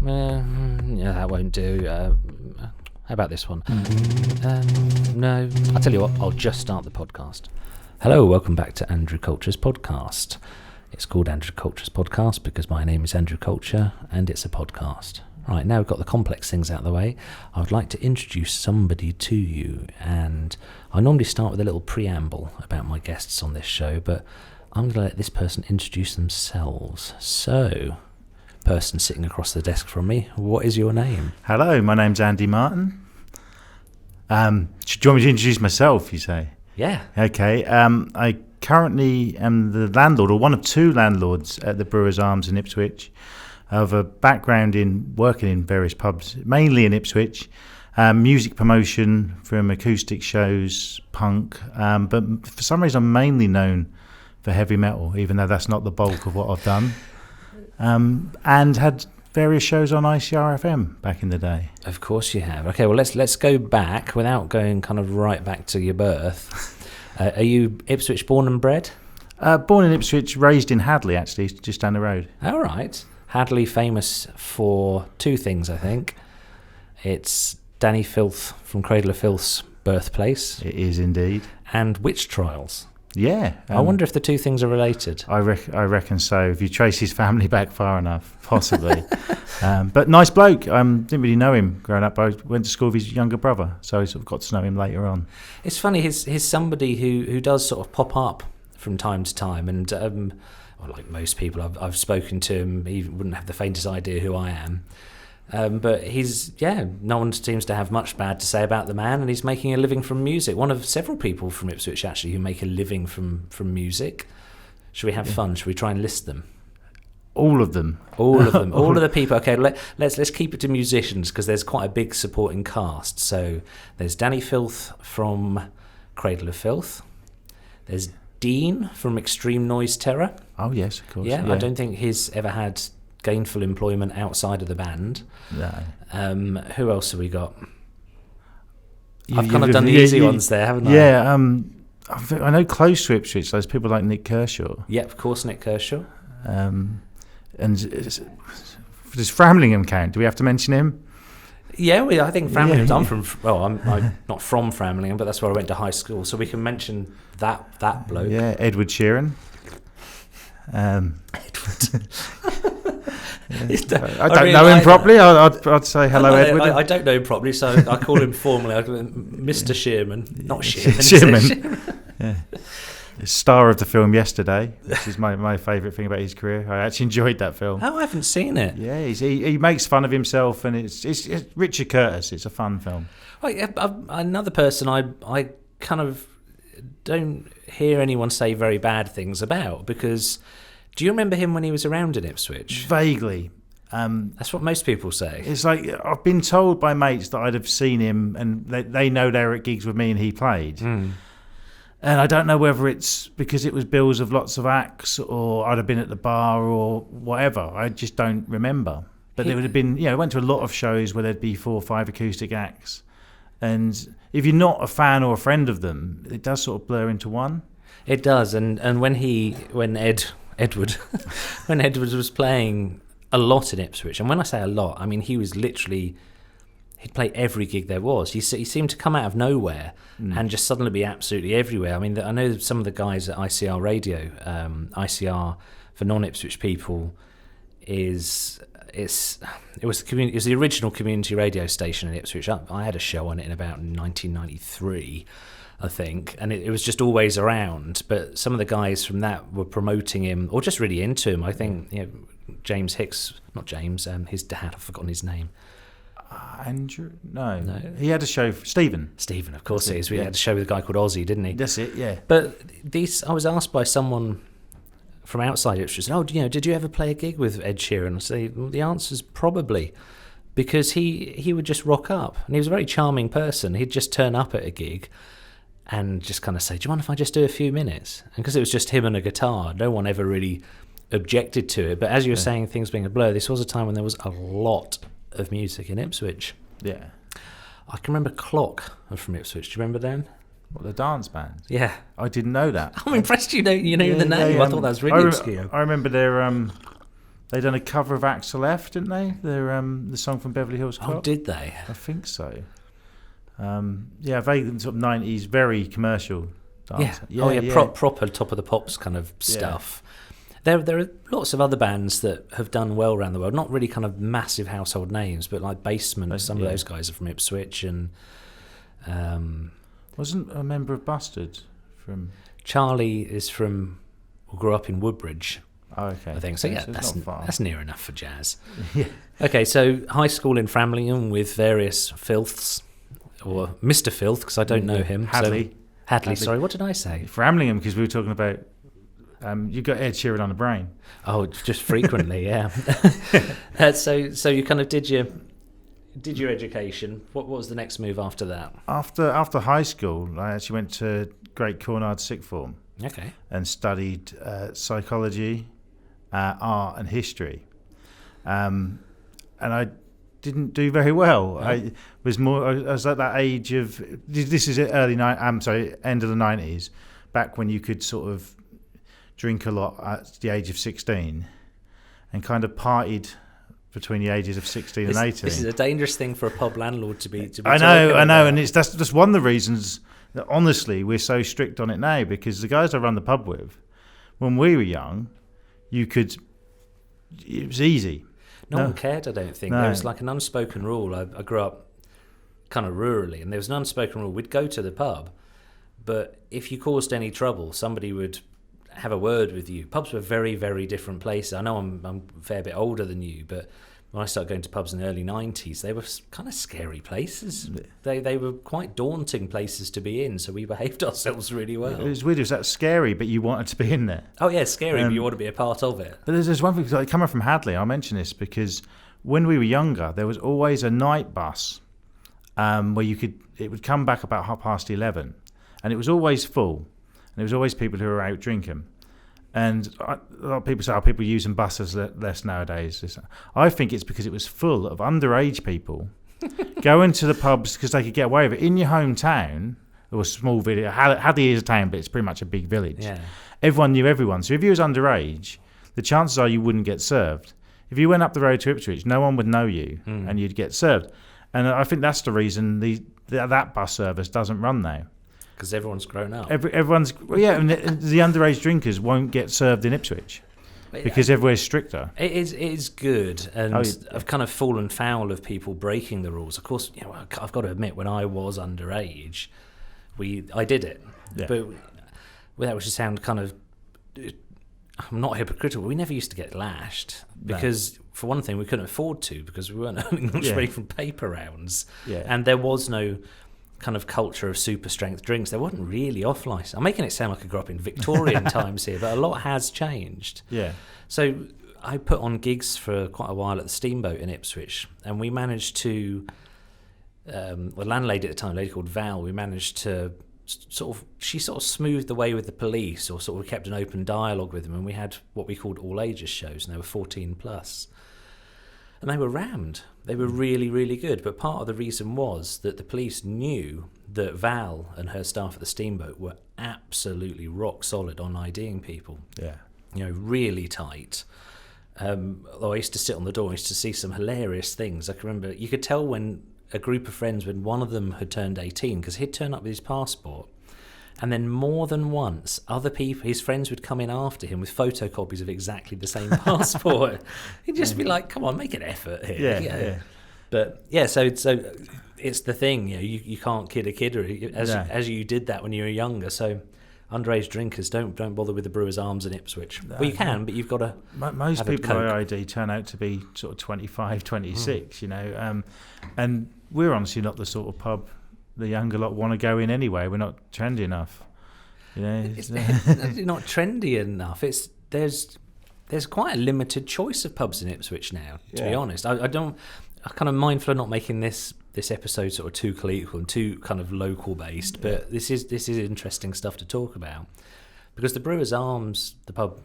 Yeah, that won't do. How about this one? No. I'll tell you what, I'll just start the podcast. Hello, welcome back to Andrew Culture's podcast. It's called Andrew Culture's podcast because my name is Andrew Culture and it's a podcast. Right, now we've got the complex things out of the way, I would like to introduce somebody to you, and I normally start with a little preamble about my guests on this show, but I'm going to let this person introduce themselves. So, person sitting across the desk from me, what is your name? Hello, my name's Andee Martin. Do you want me to introduce myself, you say? Yeah. Okay, I currently am the landlord, or one of two landlords at the Brewers Arms in Ipswich. I have a background in working in various pubs, mainly in Ipswich, music promotion from acoustic shows, punk, but for some reason I'm mainly known for heavy metal, even though that's not the bulk of what I've done, and had various shows on ICR FM back in the day. Of course you have. Okay, well let's go back without going kind of right back to your birth. Are you Ipswich born and bred? Born in Ipswich, raised in Hadley, actually, just down the road. All right. Hadley famous for two things, I think. It's Danny Filth from Cradle of Filth's birthplace. It is indeed. And witch trials. Yeah. I wonder if the two things are related. I reckon so. If you trace his family back far enough, possibly. But nice bloke. Didn't really know him growing up. I went to school with his younger brother, so I sort of got to know him later on. It's funny, he's somebody who does sort of pop up from time to time, and well, like most people I've spoken to him, he wouldn't have the faintest idea who I am. But no one seems to have much bad to say about the man, and he's making a living from music. One of several people from Ipswich, actually, who make a living from music. Should we have fun? Should we try and list them? All of them. All of them. All of the people. Okay, let's keep it to musicians, because there's quite a big supporting cast. So there's Danny Filth from Cradle of Filth. There's Dean from Extreme Noise Terror. Oh, yes, of course. Yeah, I don't think he's ever had gainful employment outside of the band. No. Who else have we got? I've kind of done the easy ones there, haven't I? Yeah, I know close to Ipswich, there's people like Nick Kershaw. Yeah, of course, Nick Kershaw. And does Framlingham count? Do we have to mention him? Yeah, I think Framlingham's. I'm not from Framlingham, but that's where I went to high school, so we can mention that bloke. Yeah, Edward Sheeran. Edward. I don't know him properly. I'd say hello, Edward. I don't know him properly, so I call him formally. I call him Mr. Shearman, not Shearman. Shearman. Yeah. Star of the film Yesterday, which is my favourite thing about his career. I actually enjoyed that film. Oh, I haven't seen it. Yeah, he makes fun of himself, and it's Richard Curtis. It's a fun film. Another person I kind of don't hear anyone say very bad things about, because do you remember him when he was around in Ipswich? Vaguely. That's what most people say. It's like I've been told by mates that I'd have seen him, and they know they were at gigs with me and he played. And I don't know whether it's because it was bills of lots of acts, or I'd have been at the bar, or whatever. I just don't remember. But there would have been, I went to a lot of shows where there'd be 4 or 5 acoustic acts. And if you're not a fan or a friend of them, it does sort of blur into one. It does. And when Edward was playing a lot in Ipswich, and when I say a lot, I mean he was literally, he'd play every gig there was. He seemed to come out of nowhere and just suddenly be absolutely everywhere. I mean, I know some of the guys at ICR Radio, ICR for non-Ipswich people it was the original community radio station in Ipswich. I had a show on it in about 1993, I think, and it was just always around. But some of the guys from that were promoting him, or just really into him. I think James Hicks, not James, his dad, I've forgotten his name. Andrew? No. He had a show. Stephen, of course it is. We had a show with a guy called Ozzy, didn't he? That's it, yeah. But I was asked by someone from outside Ipswich, did you ever play a gig with Ed Sheeran? I say, well, the answer's probably, because he would just rock up, and he was a very charming person. He'd just turn up at a gig and just kind of say, do you mind if I just do a few minutes? And because it was just him and a guitar, no one ever really objected to it. But as you were saying, things being a blur, this was a time when there was a lot of music in Ipswich. Yeah. I can remember Clock from Ipswich. Do you remember them? What, the dance band? Yeah. I didn't know that. I'm impressed you know the name. I thought that was really obscure. I remember their They done a cover of Axel F, didn't they? The song from Beverly Hills Cop. Oh, did they? I think so. Very sort of 90s, very commercial dance. Proper Top of the Pops kind of stuff. There are lots of other bands that have done well around the world. Not really kind of massive household names, but like Basement. Some of those guys are from Ipswich, and wasn't a member of Bustard from. Charlie is from. Grew up in Woodbridge. Oh, okay. I think so. Yeah, that's near enough for jazz. Yeah. Okay, so high school in Framlingham with various filths, or Mr. Filth, because I don't know him. Hadley. Sorry, what did I say? Framlingham, because we were talking about. You got Ed Sheeran on the brain. Oh, just frequently, yeah. So you kind of did your education. What was the next move after that? After high school, I actually went to Great Cornard Sixth Form. Okay. And studied psychology, art, and history. And I didn't do very well. No. I was at that age of. This is end of the 90s, back when you could sort of drink a lot at the age of 16, and kind of partied between the ages of 16 and 18. This is a dangerous thing for a pub landlord to be. I know, and that's just one of the reasons. Honestly, we're so strict on it now, because the guys I run the pub with, when we were young, it was easy. No one cared, I don't think. No. There was like an unspoken rule. I grew up kind of rurally, and there was an unspoken rule. We'd go to the pub, but if you caused any trouble, somebody would have a word with you. Pubs were very, very different places. I know I'm a fair bit older than you, but when I started going to pubs in the early 90s, they were kind of scary places. They were quite daunting places to be in, so we behaved ourselves really well. It was weird. It was that scary, but you wanted to be in there. Oh, yeah, scary, but you want to be a part of it. But there's one thing, like, coming from Hadley, I'll mention this, because when we were younger, there was always a night bus where it would come back about 11:30, and it was always full, and there was always people who were out drinking. And a lot of people say, people using buses less nowadays. I think it's because it was full of underage people going to the pubs because they could get away with it. In your hometown, or a small village, Hadley is a town, but it's pretty much a big village. Yeah. Everyone knew everyone. So if you was underage, the chances are you wouldn't get served. If you went up the road to Ipswich, no one would know you, and you'd get served. And I think that's the reason that bus service doesn't run now. Because everyone's grown up. And the underage drinkers won't get served in Ipswich because everywhere's stricter. It is good, and I've kind of fallen foul of people breaking the rules. Of course, I've got to admit, when I was underage, I did it. Yeah. But without which to sound kind of, I'm not hypocritical, we never used to get lashed because, for one thing, we couldn't afford to, because we weren't earning much money from paper rounds, and there was no kind of culture of super strength drinks. There wasn't really off license. I'm making it sound like I grew up in Victorian times here, but a lot has changed. Yeah. So I put on gigs for quite a while at the Steamboat in Ipswich, and we managed to, the landlady at the time, a lady called Val, we managed to she smoothed the way with the police, or sort of kept an open dialogue with them, and we had what we called all ages shows, and they were 14 plus. And they were rammed. They were really, really good. But part of the reason was that the police knew that Val and her staff at the Steamboat were absolutely rock solid on IDing people. Yeah. Really tight. Although I used to sit on the door, I used to see some hilarious things. I can remember, you could tell when a group of friends, when one of them had turned 18, because he'd turn up with his passport. And then more than once, other people, his friends would come in after him with photocopies of exactly the same passport. He'd just be like, "Come on, make an effort here." Yeah. But so it's the thing, you can't kid a kidder as you did that when you were younger. So underage drinkers don't bother with the Brewers Arms in Ipswich. Well, you can, but you've got to. Most people I ID turn out to be sort of 25, 26. And we're honestly not the sort of pub the younger lot want to go in anyway. We're not trendy enough. It's not trendy enough. There's quite a limited choice of pubs in Ipswich now, to be honest. I'm kind of mindful of not making this episode sort of too political and too kind of local based, but this is interesting stuff to talk about, because the Brewers Arms, the pub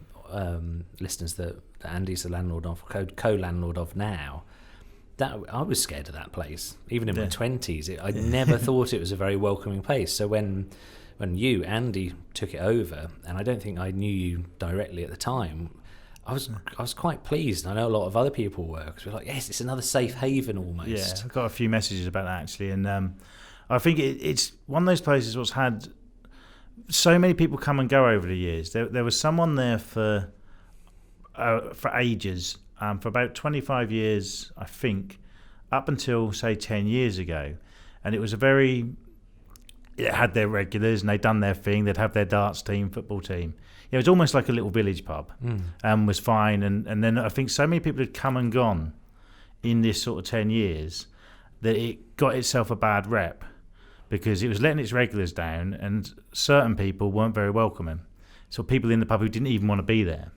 listeners that Andy's the landlord of, co-landlord of now, that I was scared of that place, even in my 20s. I never thought it was a very welcoming place. So when you, Andy, took it over, and I don't think I knew you directly at the time, I was quite pleased. I know a lot of other people were, because we're like, yes, it's another safe haven almost. Yeah, I've got a few messages about that actually, and I think it's one of those places what's had so many people come and go over the years. There was someone there for ages, for about 25 years, I think, up until say 10 years ago, and it was it had their regulars and they'd done their thing. They'd have their darts team, football team. It was almost like a little village pub, was fine. And then I think so many people had come and gone in this sort of 10 years that it got itself a bad rep because it was letting its regulars down, and certain people weren't very welcoming. So people in the pub who didn't even want to be there.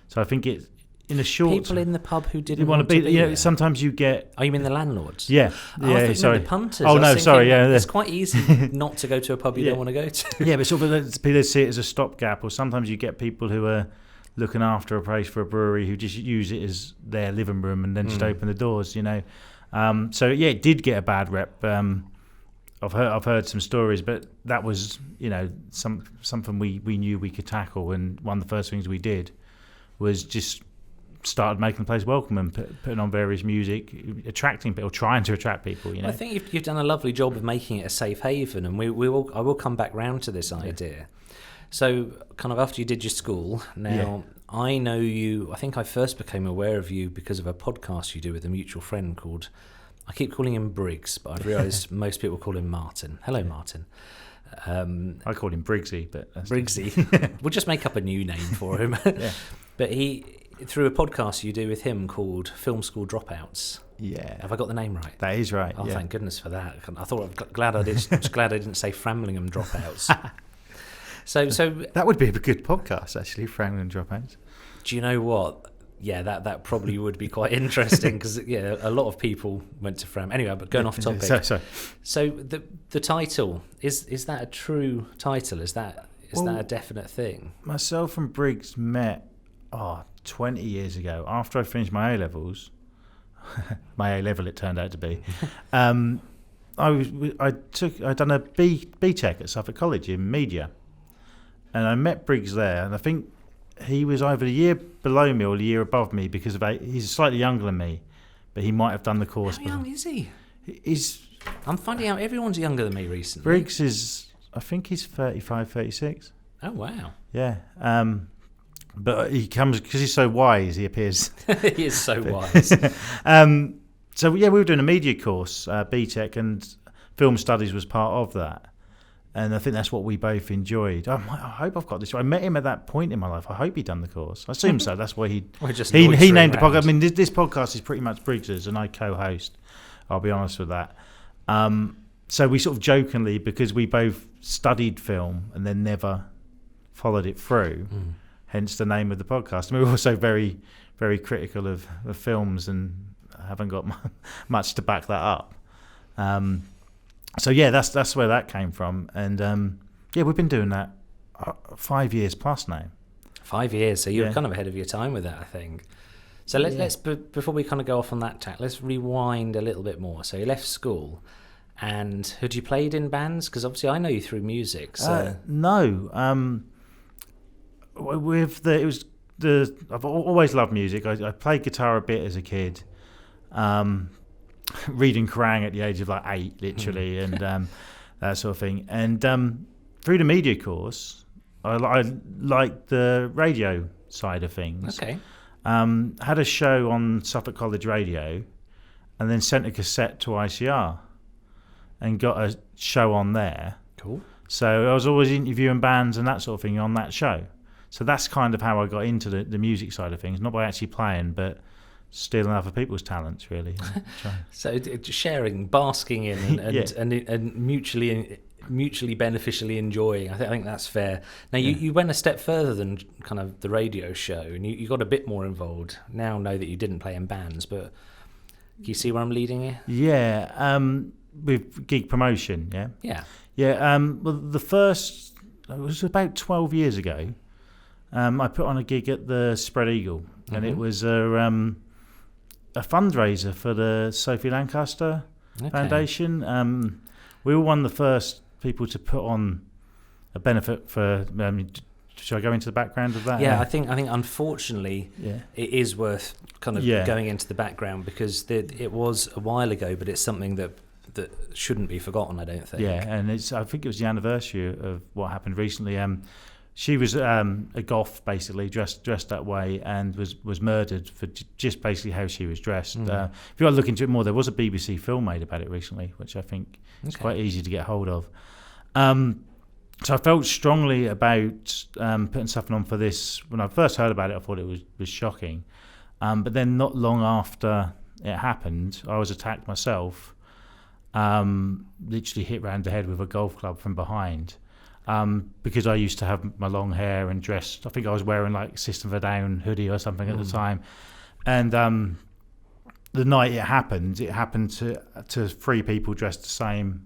So I think it, in a short people in the pub who didn't want to be there. Sometimes you get. Oh, you mean the landlords? Yeah, I sorry. The punters. Oh no, sorry. Yeah, it's quite easy not to go to a pub you don't want to go to. Yeah, but sort of people see it as a stopgap, or sometimes you get people who are looking after a place for a brewery who just use it as their living room and then just open the doors. So yeah, it did get a bad rep. I've heard some stories, but that was something we knew we could tackle, and one of the first things we did was just started making the place welcome and putting on various music, attracting people, trying to attract people. I think you've done a lovely job of making it a safe haven, and I will come back round to this idea. So, kind of after you did your school, now I know you. I think I first became aware of you because of a podcast you do with a mutual friend called. I keep calling him Briggs, but I've realised most people call him Martin. Hello, Martin. I call him Briggsy, but Briggsy. We'll just make up a new name for him. But through a podcast you do with him called Film School Dropouts. Yeah. Have I got the name right? That is right. Oh, thank goodness for that. I thought I'm glad I didn't say Framlingham Dropouts. So that would be a good podcast, actually, Framlingham Dropouts. Do you know what? Yeah, that probably would be quite interesting because a lot of people went to Fram. Anyway, but going off topic. Sorry. So the title is that a true title? Is that a definite thing? Myself and Briggs met 20 years ago after I finished my A-levels. My A-level it turned out to be. I'd done a B Tech at Suffolk College in media, and I met Briggs there, and I think he was either the year below me or the year above me because of he's slightly younger than me, but he might have done the course. How young is he? I'm finding out everyone's younger than me recently. Briggs is, I think he's 35, 36. Oh wow. Yeah. But he comes because he's so wise. He appears. He is so wise. So we were doing a media course, BTEC, and film studies was part of that. And I think that's what we both enjoyed. I hope I've got this right. I met him at that point in my life. I hope he'd done the course. I assume so. That's why he named the podcast. I mean, this podcast is pretty much Briggs's, and I co-host. I'll be honest with that. So we sort of jokingly, because we both studied film and then never followed it through, hence the name of the podcast. And we're also very, very critical of films and haven't got much to back that up. So yeah, that's where that came from, and we've been doing that 5 years plus now. 5 years, so you're kind of ahead of your time with that, I think. So let's before we kind of go off on that tack, let's rewind a little bit more. So you left school, and had you played in bands? Because obviously I know you through music. So no, I've always loved music. I played guitar a bit as a kid. Reading Kerrang at the age of like 8, literally, and that sort of thing. And through the media course, I liked the radio side of things. Okay. Had a show on Suffolk College Radio, and then sent a cassette to ICR, and got a show on there. Cool. So I was always interviewing bands and that sort of thing on that show. So that's kind of how I got into the music side of things, not by actually playing, but stealing other people's talents, really. So sharing, basking in, and mutually beneficially enjoying. I think that's fair. Now you went a step further than kind of the radio show, and you got a bit more involved. Now know that you didn't play in bands, but do you see where I'm leading here? Yeah, with gig promotion. Yeah. Well, it was about 12 years ago. I put on a gig at the Spread Eagle, and it was a fundraiser for the Sophie Lancaster Foundation. We were one of the first people to put on a benefit for Should I go into the background of that? Yeah, I think unfortunately Yeah. it is worth kind of going into the background, because it was a while ago, but it's something that shouldn't be forgotten, I don't think. Yeah, and I think it was the anniversary of what happened recently. She was a goth, basically dressed that way, and was murdered for just basically how she was dressed. If you want to look into it more, there was a BBC film made about it recently, which I think is quite easy to get hold of. So I felt strongly about putting something on for this. When I first heard about it, I thought it was shocking. But then not long after it happened, I was attacked myself, literally hit round the head with a golf club from behind. Because I used to have my long hair and dressed, I think I was wearing like System of a Down hoodie or something at the time. And the night it happened to 3 people dressed the same.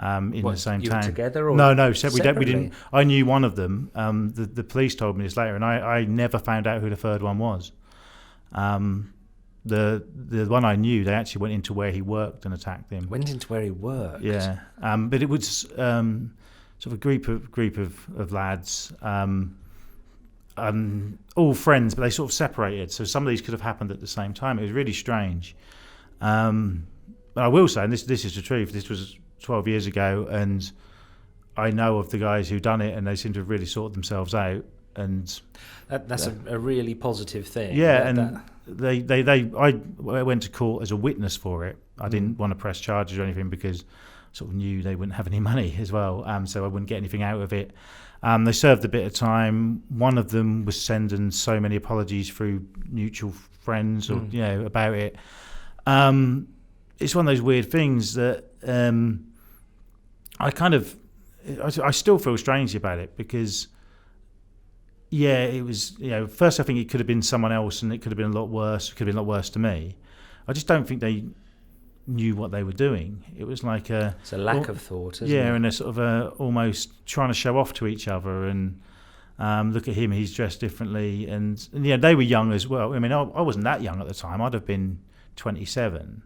In the same town. Together? Or No, separately? we didn't. I knew one of them. The police told me this later, and I never found out who the third one was. The one I knew, they actually went into where he worked and attacked him. Went into where he worked? Yeah, but it was sort of a group of lads, all friends, but they sort of separated. So some of these could have happened at the same time. It was really strange. But I will say, and this is the truth, this was 12 years ago, and I know of the guys who done it, and they seem to have really sorted themselves out. And that's a really positive thing. Yeah, I went to court as a witness for it. I didn't want to press charges or anything because I sort of knew they wouldn't have any money as well, so I wouldn't get anything out of it. They served a bit of time. One of them was sending so many apologies through mutual friends or about it. It's one of those weird things that I still feel strangely about it, because it was, first I think it could have been someone else and it could have been a lot worse. It could have been a lot worse to me. I just don't think they knew what they were doing. It was like it's a lack of thought, isn't it? And they're sort of almost trying to show off to each other, and look at him, he's dressed differently, and they were young as well. I mean, I wasn't that young at the time. I'd have been 27.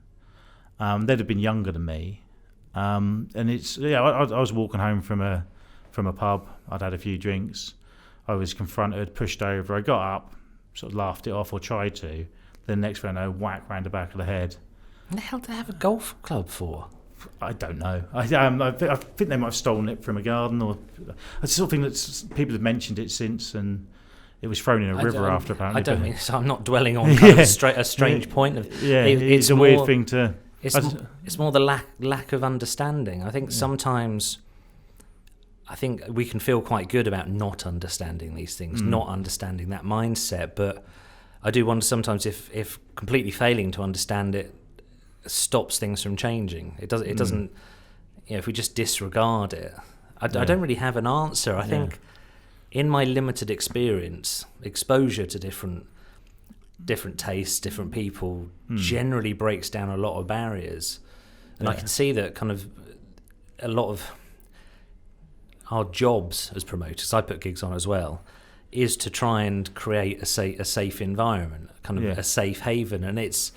They'd have been younger than me. And it's I was walking home from a pub. I'd had a few drinks. I was confronted, pushed over. I got up, sort of laughed it off, or tried to. Then next thing I know, whack round the back of the head. What the hell do they have a golf club for? I don't know. I think they might have stolen it from a garden, or I sort of think that people have mentioned it since, and it was thrown in a river after, apparently. I don't mean, so I'm not dwelling on kind of a strange point of. Yeah, it's a weird thing to. It's more the lack of understanding. I think sometimes, we can feel quite good about not understanding these things, not understanding that mindset. But I do wonder sometimes if completely failing to understand it stops things from changing. It doesn't. If we just disregard it, I don't really have an answer. I think in my limited experience, exposure to different tastes, different people generally breaks down a lot of barriers. And I can see that kind of a lot of our jobs as promoters, I put gigs on as well, is to try and create a safe environment, kind of a safe haven. And it's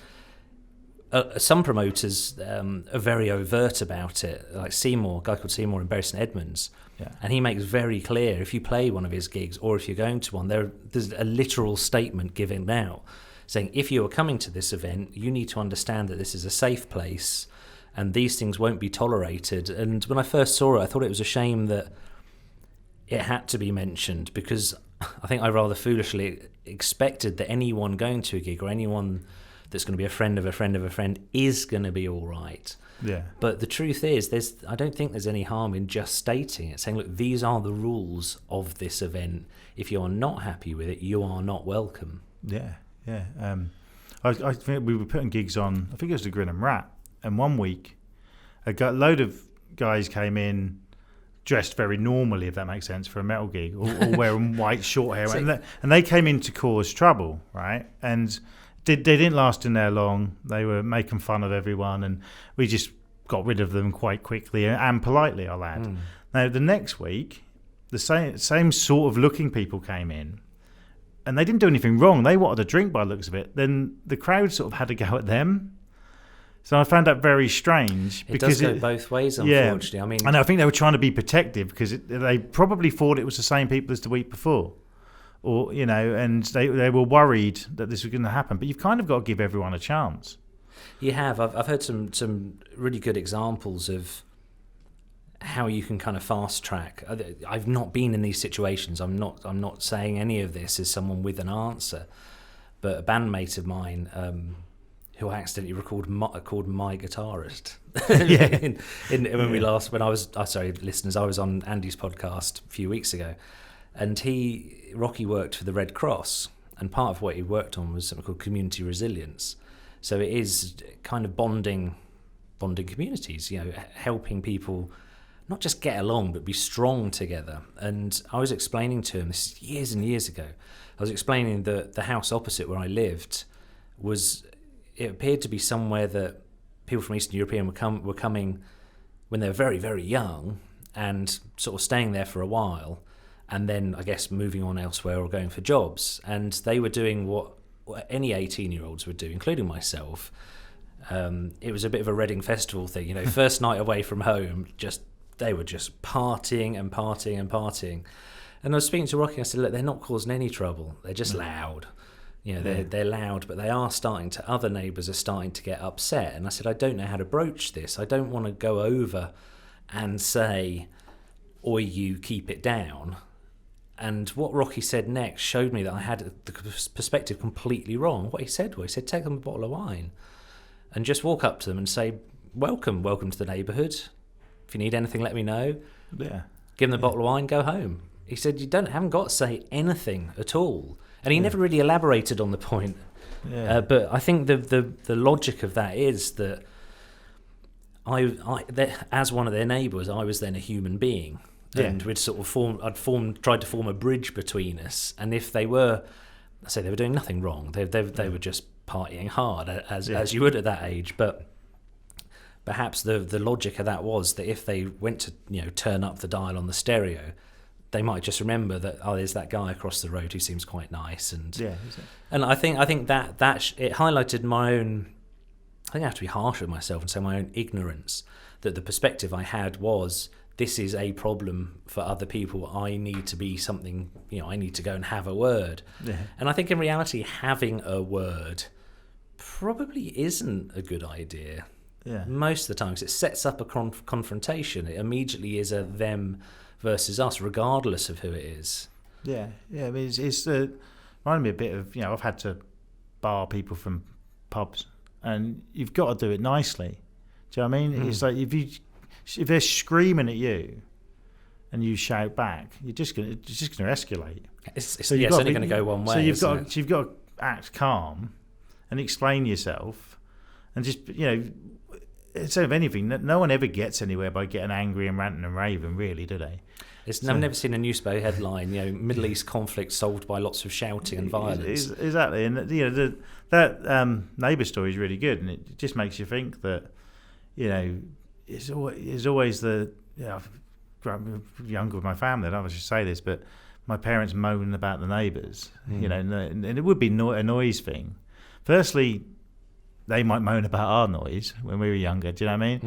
some promoters are very overt about it, like Seymour, a guy called Seymour in Bury St Edmunds. Yeah. And he makes very clear, if you play one of his gigs or if you're going to one, there's a literal statement given out saying, if you are coming to this event, you need to understand that this is a safe place and these things won't be tolerated. And when I first saw it, I thought it was a shame that it had to be mentioned, because I think I rather foolishly expected that anyone going to a gig or anyone that's going to be a friend of a friend of a friend is going to be all right. Yeah. But the truth is, I don't think there's any harm in just stating it, saying, look, these are the rules of this event. If you are not happy with it, you are not welcome. Yeah, yeah. I think we were putting gigs on, I think it was the Grin and Rat, and one week a load of guys came in dressed very normally, if that makes sense, for a metal gig, all wearing white short hair, and they came in to cause trouble, right? And they didn't last in there long. They were making fun of everyone, and we just got rid of them quite quickly and politely, I'll add. Now, the next week, the same sort of looking people came in, and they didn't do anything wrong. They wanted a drink by the looks of it. Then the crowd sort of had a go at them. So I found that very strange. It does go both ways, unfortunately. Yeah. I mean, and I think they were trying to be protective because they probably thought it was the same people as the week before, or and they were worried that this was going to happen. But you've kind of got to give everyone a chance. You have. I've heard some really good examples of how you can kind of fast track. I've not been in these situations. I'm not saying any of this as someone with an answer, but a bandmate of mine. Who I accidentally called my guitarist. When I was listeners, I was on Andy's podcast a few weeks ago, and Rocky worked for the Red Cross, and part of what he worked on was something called community resilience. So it is kind of bonding communities, helping people not just get along but be strong together. And I was explaining to him, this is years and years ago, I was explaining that the house opposite where I lived it appeared to be somewhere that people from Eastern Europe were coming when they were very, very young and sort of staying there for a while and then, I guess, moving on elsewhere or going for jobs. And they were doing what any 18-year-olds would do, including myself. It was a bit of a Reading Festival thing, first night away from home, they were just partying and partying and partying. And I was speaking to Rocky and I said, look, they're not causing any trouble. They're just loud. They're loud, but other neighbours are starting to get upset. And I said, I don't know how to broach this. I don't want to go over and say, oi, you keep it down. And what Rocky said next showed me that I had the perspective completely wrong. What he said take them a bottle of wine and just walk up to them and say, welcome to the neighbourhood. If you need anything, let me know. Yeah. Give them the bottle of wine, go home. He said, haven't got to say anything at all. And he never really elaborated on the point. Yeah. But I think the logic of that is that as one of their neighbours, I was then a human being. Yeah. And we'd sort of tried to form a bridge between us. And if they were doing nothing wrong. They were just partying hard, as you would at that age. But perhaps the logic of that was that if they went to turn up the dial on the stereo, they might just remember that there's that guy across the road who seems quite nice, and and I think that it highlighted my own. I think I have to be harsh with myself and say my own ignorance. That the perspective I had was this is a problem for other people. I need to be something. I need to go and have a word. Yeah. And I think in reality, having a word probably isn't a good idea. Yeah. Most of the time, because it sets up a confrontation. It immediately is a them versus us, regardless of who it is. Yeah. I mean, it's reminded me a bit of I've had to bar people from pubs, and you've got to do it nicely. Do you know what I mean? It's like if they're screaming at you, and you shout back, it's just going to escalate. It's only going to go one way. So you've got to act calm, and explain yourself, and just instead of anything, no one ever gets anywhere by getting angry and ranting and raving, really, do they? I've never seen a newspaper headline, Middle East conflict solved by lots of shouting and violence. Exactly, and that neighbour story is really good, and it just makes you think that it's always the younger with my family. I don't know if I should say this, but my parents moaning about the neighbours, and it would be a noise thing. Firstly, they might moan about our noise when we were younger. Do you know what I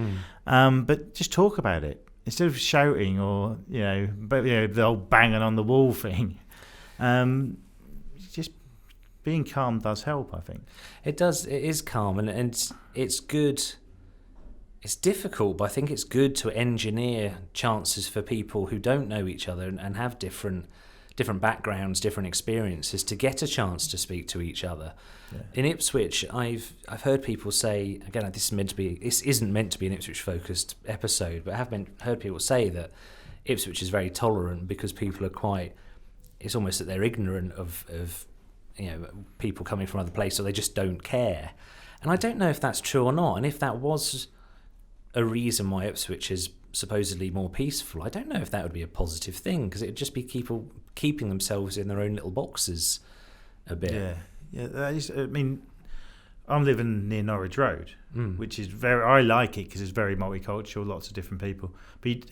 mean? But just talk about it instead of shouting or the old banging on the wall thing. Just being calm does help, I think. It does. It is calm, and it's good. It's difficult, but I think it's good to engineer chances for people who don't know each other and have different backgrounds, different experiences, to get a chance to speak to each other. Yeah. In Ipswich, I've heard people say, again, this isn't meant to be an Ipswich-focused episode, but I have heard people say that Ipswich is very tolerant because people are it's almost that they're ignorant of people coming from other places, or they just don't care. And I don't know if that's true or not, and if that was a reason why Ipswich is supposedly more peaceful, I don't know if that would be a positive thing, because it would just be people keeping themselves in their own little boxes a bit. Yeah. I mean, I'm living near Norwich Road, which is I like it because it's very multicultural, lots of different people. But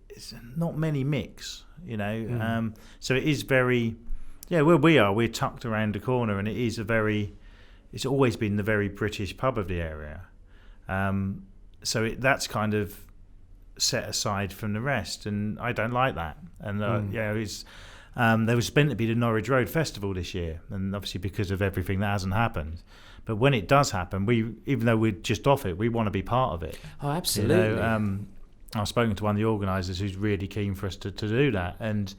it's not many mix, So it is very, where we are, we're tucked around the corner, and it is a very, it's always been the very British pub of the area. So that's kind of set aside from the rest, and I don't like that. And it's there was meant to be the Norwich Road Festival this year, and obviously because of everything that hasn't happened. But when it does happen, even though we're just off it, we want to be part of it. Oh, absolutely. I've spoken to one of the organisers who's really keen for us to do that, and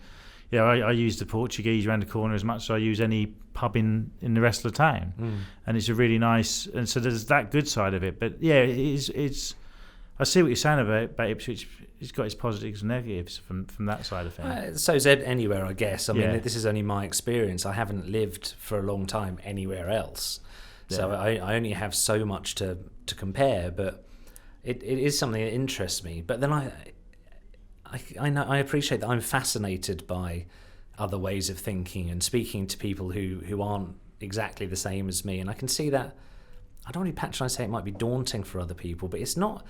I use the Portuguese around the corner as much as I use any pub in the rest of the town, and it's a really nice. And so there's that good side of it. But it's I see what you're saying about Ipswich. It's got its positives and negatives from that side of things. So is anywhere, I guess. I mean, this is only my experience. I haven't lived for a long time anywhere else, so I only have so much to compare. But it is something that interests me. But then I appreciate that I'm fascinated by other ways of thinking and speaking to people who aren't exactly the same as me, and I can see that. I don't want to patronise, say it might be daunting for other people, but it's not.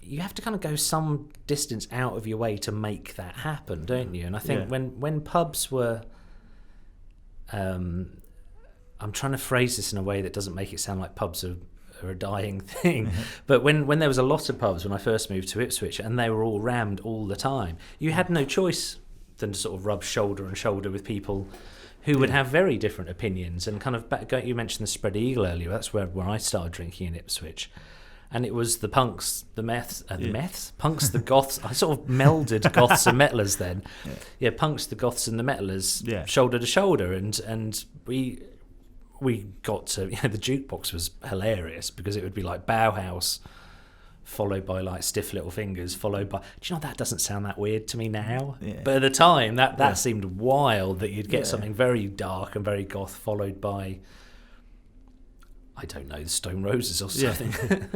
You have to kind of go some distance out of your way to make that happen, don't you? And I think when pubs were, I'm trying to phrase this in a way that doesn't make it sound like pubs are a dying thing, but when there was a lot of pubs when I first moved to Ipswich and they were all rammed all the time, you had no choice than to sort of rub shoulder and shoulder with people who would have very different opinions. And kind of you mentioned the Spread Eagle earlier. That's where I started drinking in Ipswich. And it was the punks, the meths, punks, the goths. I sort of melded goths and metalers then. Yeah, punks, the goths, and the metalers, shoulder to shoulder, and we got to. The jukebox was hilarious because it would be like Bauhaus, followed by like Stiff Little Fingers, followed by. Do you know that doesn't sound that weird to me now? Yeah. But at the time, that seemed wild that you'd get something very dark and very goth, followed by. I don't know, the Stone Roses or something.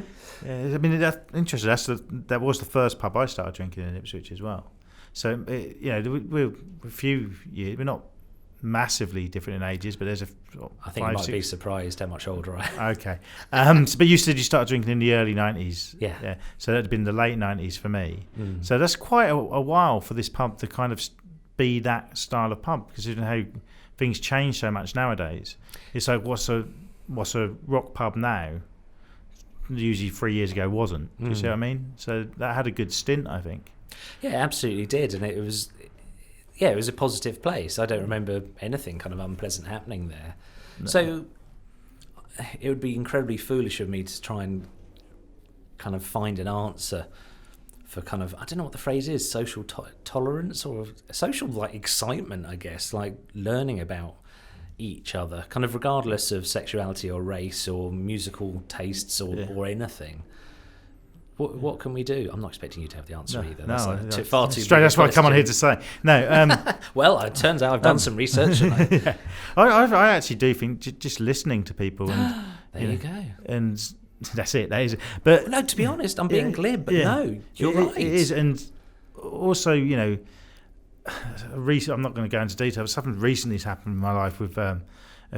I mean, that's interesting. That was the first pub I started drinking in Ipswich as well. So, we're a few years. We're not massively different in ages, but there's I think you might be surprised how much older I am. Okay. But you said you started drinking in the early 90s. Yeah. So that'd been the late 90s for me. So that's quite a while for this pub to kind of be that style of pub, considering how things change so much nowadays. It's like, what's a rock pub now usually 3 years ago wasn't. You see what I mean? So that had a good stint, I think. Yeah, absolutely did. And it was a positive place. I don't remember anything kind of unpleasant happening there. No. So it would be incredibly foolish of me to try and kind of find an answer for kind of, I don't know what the phrase is, social tolerance or social like excitement, I guess, like learning about each other, kind of regardless of sexuality or race or musical tastes or anything. What can we do? I'm not expecting you to have the answer either. That's far too straight. That's what I come on here to say. No. Well, it turns out I've done some research. I actually do think just listening to people. And, there you go. And that's it. That is it. But no, to be honest, I'm being glib. But no, you're right. It is, and also, I'm not going to go into detail, but something recently has happened in my life with a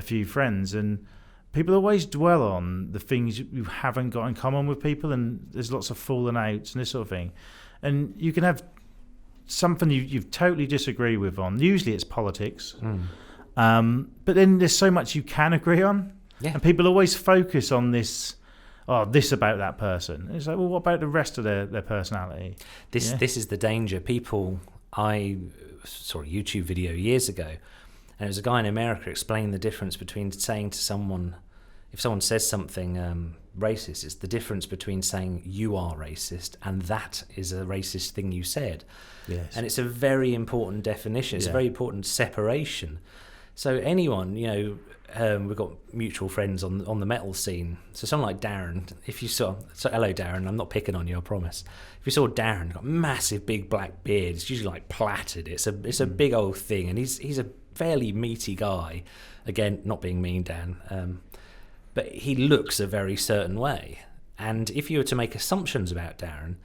few friends, and people always dwell on the things you haven't got in common with people, and there's lots of falling outs and this sort of thing. And you can have something you totally disagree with on. Usually it's politics. But then there's so much you can agree on. Yeah. And people always focus on this about that person. It's like, well, what about the rest of their personality? This is the danger. I saw a YouTube video years ago, and it was a guy in America explaining the difference between saying to someone, if someone says something racist, it's the difference between saying you are racist and that is a racist thing you said. Yes. And it's a very important definition. It's a very important separation. So anyone, we've got mutual friends on the metal scene. So someone like Darren, if you saw, so hello Darren, I'm not picking on you, I promise. If you saw Darren, got a massive big black beard, it's usually like plaited. It's a big old thing, and he's a fairly meaty guy. Again, not being mean, Dan, but he looks a very certain way. And if you were to make assumptions about Darren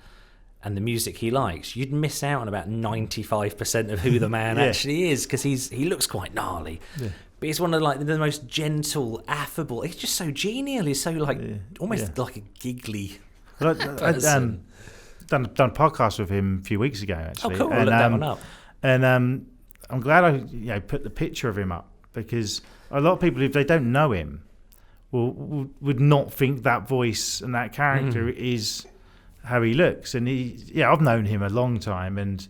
and the music he likes, you'd miss out on about 95% of who the man actually is, because he looks quite gnarly. Yeah. But he's one of the most gentle, affable. He's just so genial. He's so almost like a giggly person. Done a podcast with him a few weeks ago, actually. Oh, cool. Look that one up. And I'm glad I put the picture of him up, because a lot of people, if they don't know him, would not think that voice and that character is how he looks. And I've known him a long time, and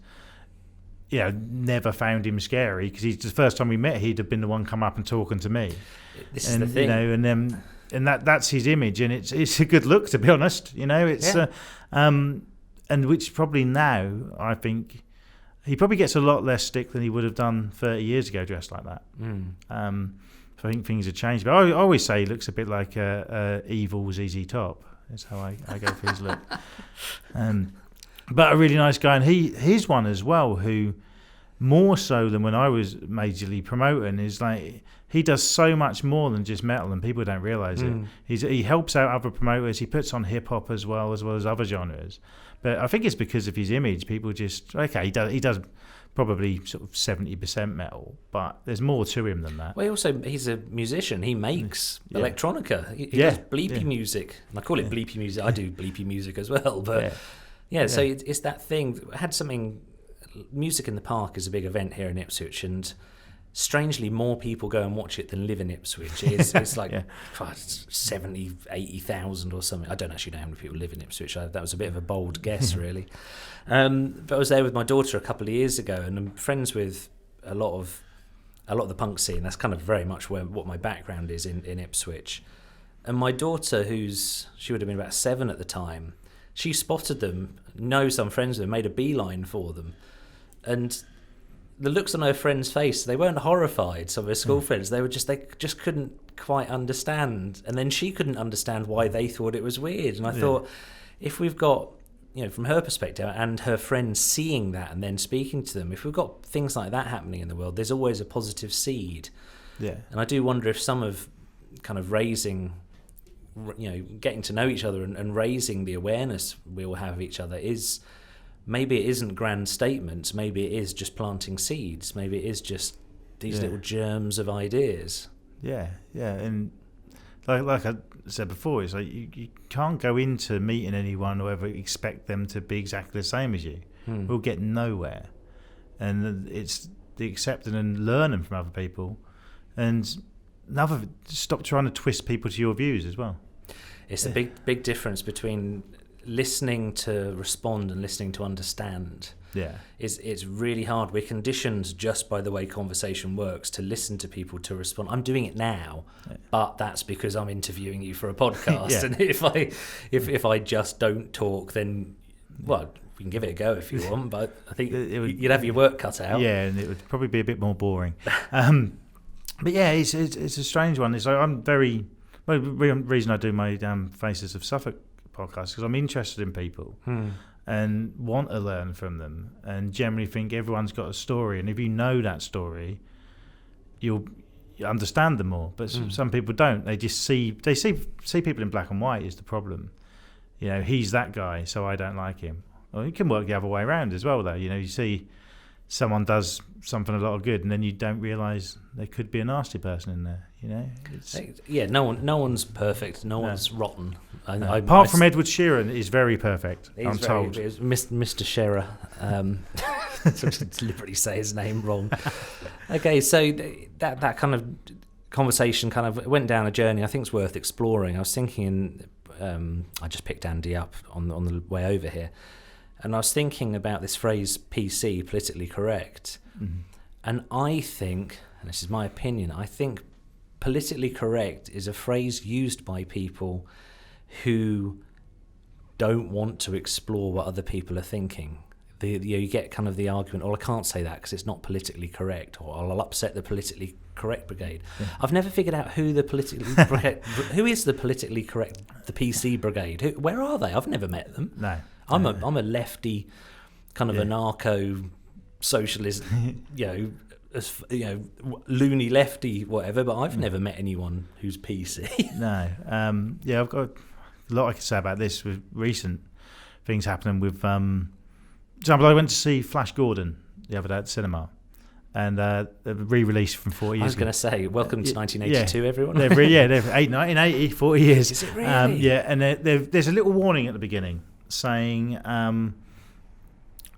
never found him scary, because he's the first time we met, he'd have been the one come up and talking to me. This is the thing, and that's his image, and it's a good look, to be honest. It's and which probably now I think he probably gets a lot less stick than he would have done 30 years ago dressed like that. So I think things have changed. But I always say he looks a bit like a evil ZZ Top. That's how I go for his look. But a really nice guy, and he's one as well who, more so than when I was majorly promoting, is like he does so much more than just metal, and people don't realise it. He helps out other promoters. He puts on hip hop as well as other genres. But I think it's because of his image. People just he does probably sort of 70% metal, but there's more to him than that. Well, he's a musician. He makes electronica. He does bleepy music, and I call it bleepy music. I do bleepy music as well, but so it's that thing. I had something. Music in the Park is a big event here in Ipswich, and strangely more people go and watch it than live in Ipswich. It's like 70, 80,000 or something. I don't actually know how many people live in Ipswich. That was a bit of a bold guess, really. But I was there with my daughter a couple of years ago, and I'm friends with a lot of the punk scene. That's kind of very much what my background is in Ipswich. And my daughter, she would have been about 7 at the time, she spotted them, knows I'm friends with them, made a beeline for them. And the looks on her friend's face, they weren't horrified, some of her school friends, they just couldn't quite understand. And then she couldn't understand why they thought it was weird. And I thought, if we've got, from her perspective and her friends seeing that and then speaking to them, if we've got things like that happening in the world, there's always a positive seed. Yeah. And I do wonder if some of kind of raising, getting to know each other and raising the awareness we all have of each other is, maybe it isn't grand statements, maybe it is just planting seeds, maybe it is just these little germs of ideas. And like I said before, it's like you can't go into meeting anyone or ever expect them to be exactly the same as you. We'll get nowhere. And it's the accepting and learning from other people, and stop trying to twist people to your views as well. It's a big difference between listening to respond and listening to understand. It's really hard. We're conditioned just by the way conversation works to listen to people, to respond. I'm doing it now, but that's because I'm interviewing you for a podcast. And if I just don't talk, then we can give it a go if you want, but I think you'd have your work cut out. And it would probably be a bit more boring. But it's a strange one. It's like the reason I do my Faces of Suffolk podcast, because I'm interested in people and want to learn from them, and generally think everyone's got a story, and if you know that story, you'll understand them more. But some people don't. They just see people in black and white is the problem. He's that guy, so I don't like him. Well, it can work the other way around as well, though. You see someone does something a lot of good, and then you don't realise there could be a nasty person in there. No one's perfect. No one's rotten. Apart from Edward Sheeran, is very perfect. I'm told. Mr. Shearer. To deliberately say his name wrong. Okay, so that kind of conversation kind of went down a journey I think is worth exploring. I was thinking, I just picked Andee up on the way over here, and I was thinking about this phrase PC, politically correct. And I think, and this is my opinion, I think politically correct is a phrase used by people who don't want to explore what other people are thinking. You get kind of the argument, I can't say that because it's not politically correct, or I'll upset the politically correct brigade. I've never figured out who is the politically correct, the PC brigade. Where are they? I've never met them. No. I'm a lefty, kind of anarcho socialist, loony lefty, whatever. But I've never met anyone who's PC. No. I've got a lot I could say about this with recent things happening with. For example, I went to see Flash Gordon the other day at the cinema, and the re-release from 40 years ago. I was going to say, welcome to 1982, everyone. They're 1980, 40 years. Is it really? And there's a little warning at the beginning saying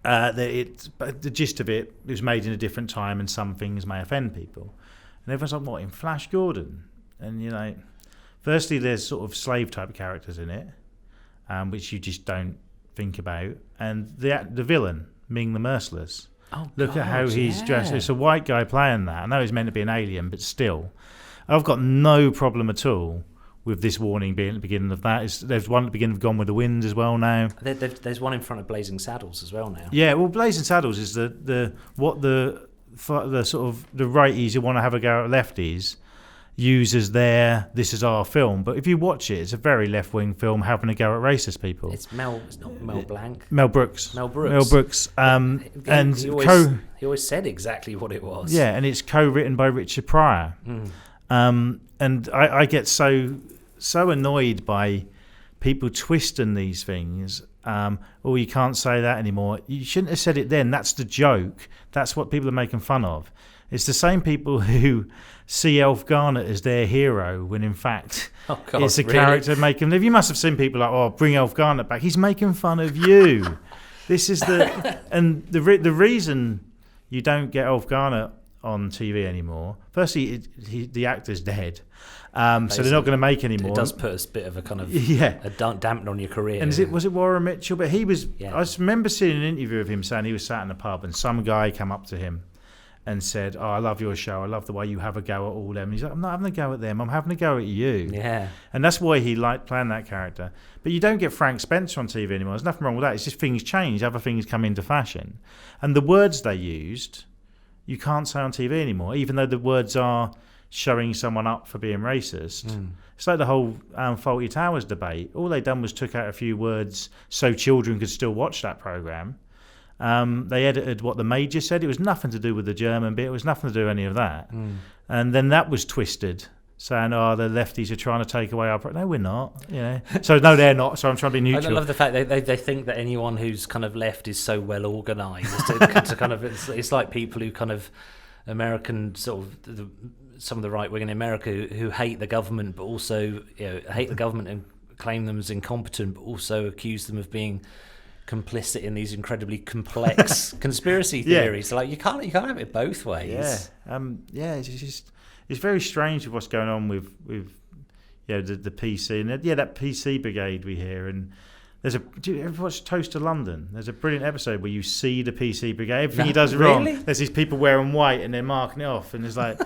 that the gist of it was made in a different time and some things may offend people. And everyone's like, what, in Flash Gordon? And Firstly, there's sort of slave type characters in it, which you just don't think about, and the villain, Ming the Merciless. Oh, Look at how he's dressed. It's a white guy playing that. I know he's meant to be an alien, but still, I've got no problem at all with this warning being at the beginning of that. There's one at the beginning of Gone with the Wind as well now. There's one in front of Blazing Saddles as well now. Yeah, well, Blazing Saddles is the sort of the righties who want to have a go at lefties use as this is our film. But if you watch it, it's a very left-wing film having a go at racist people. It's not Mel Blanc. Mel Brooks. Mel Brooks. He always said exactly what it was. Yeah, and it's co-written by Richard Pryor. And I get so annoyed by people twisting these things. You can't say that anymore. You shouldn't have said it then. That's the joke. That's what people are making fun of. It's the same people who see Elf Garnett as their hero when in fact it's a character making. You must have seen people like, bring Elf Garnett back. He's making fun of you. This is the reason you don't get Elf Garnett on TV anymore. Firstly, the actor's dead, so they're not going to make any more. It does put a bit of a kind of a dampener on your career. And was it Warren Mitchell? But he was. Yeah. I just remember seeing an interview of him saying he was sat in a pub and some guy came up to him and said, I love your show. I love the way you have a go at all them. And he's like, I'm not having a go at them. I'm having a go at you. Yeah. And that's why he liked playing that character. But you don't get Frank Spencer on TV anymore. There's nothing wrong with that. It's just things change. Other things come into fashion. And the words they used, you can't say on TV anymore, even though the words are showing someone up for being racist. It's like the whole Fawlty Towers debate. All they done was took out a few words so children could still watch that programme. They edited what the Major said. It was nothing to do with the German bit. It was nothing to do with any of that. And then that was twisted, saying, the lefties are trying to take away our... No, we're not. So, no, they're not. So I'm trying to be neutral. I love the fact they think that anyone who's kind of left is so well organised to kind of... It's like people who kind of... American sort of... some of the right wing in America who hate the government, but also hate the government and claim them as incompetent, but also accuse them of being complicit in these incredibly complex conspiracy theories. So, you can't have it both ways. It's very strange with what's going on with the PC and that PC brigade we hear. And do you ever watch Toast to London? There's a brilliant episode where you see the PC brigade. Everything he does wrong. There's these people wearing white and they're marking it off, and it's like.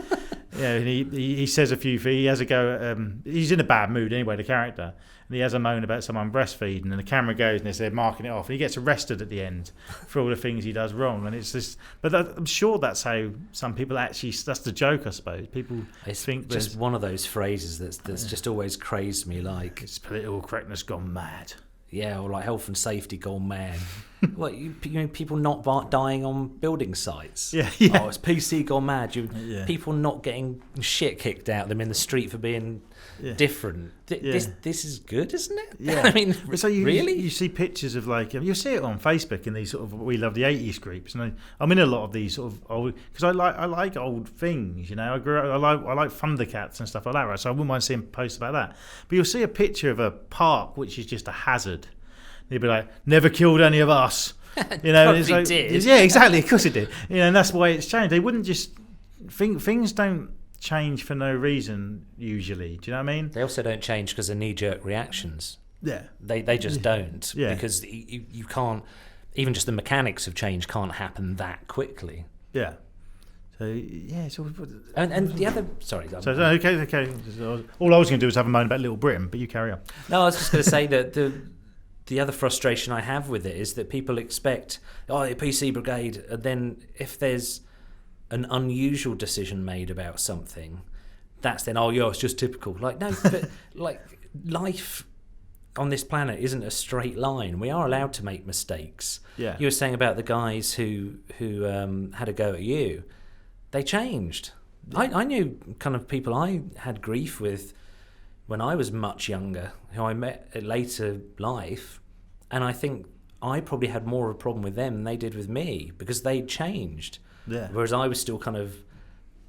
And he says a few things. He has a go at, he's in a bad mood anyway, the character, and he has a moan about someone breastfeeding, and the camera goes and they're marking it off, and he gets arrested at the end for all the things he does wrong. And it's just, but I'm sure that's how some people actually, that's the joke, I suppose. People think just one of those phrases that's just always crazed me, like it's political correctness gone mad. Yeah, or like health and safety gone mad. Well, people not dying on building sites. Yeah. Oh, it's PC gone mad. People not getting shit kicked out of them in the street for being different. This is good, isn't it? Yeah. I mean, so really? You see pictures of you see it on Facebook in these sort of We Love the 80s groups, and I'm in a lot of these sort of old, because I like old things. I grew up. I like Thundercats and stuff like that, right? So I wouldn't mind seeing posts about that. But you'll see a picture of a park which is just a hazard. They'd be like, never killed any of us. It's like, did. Yeah, exactly. Of course it did. And that's why it's changed. They wouldn't just things don't change for no reason usually. Do you know what I mean? They also don't change because of knee-jerk reactions. Yeah, they just don't. Yeah, because you can't. Even just the mechanics of change can't happen that quickly. Yeah. So it's all, and the other. Sorry. Okay. All I was going to do was have a moan about Little Britain, but you carry on. No, I was just going to say that the other frustration I have with it is that people expect, the PC brigade, and then if there's an unusual decision made about something, that's then, it's just typical. Like, no, but like life on this planet isn't a straight line. We are allowed to make mistakes. Yeah. You were saying about the guys who had a go at you. They changed. I knew kind of people I had grief with when I was much younger, who I met at later life, and I think I probably had more of a problem with them than they did with me because they'd changed. Yeah. Whereas I was still kind of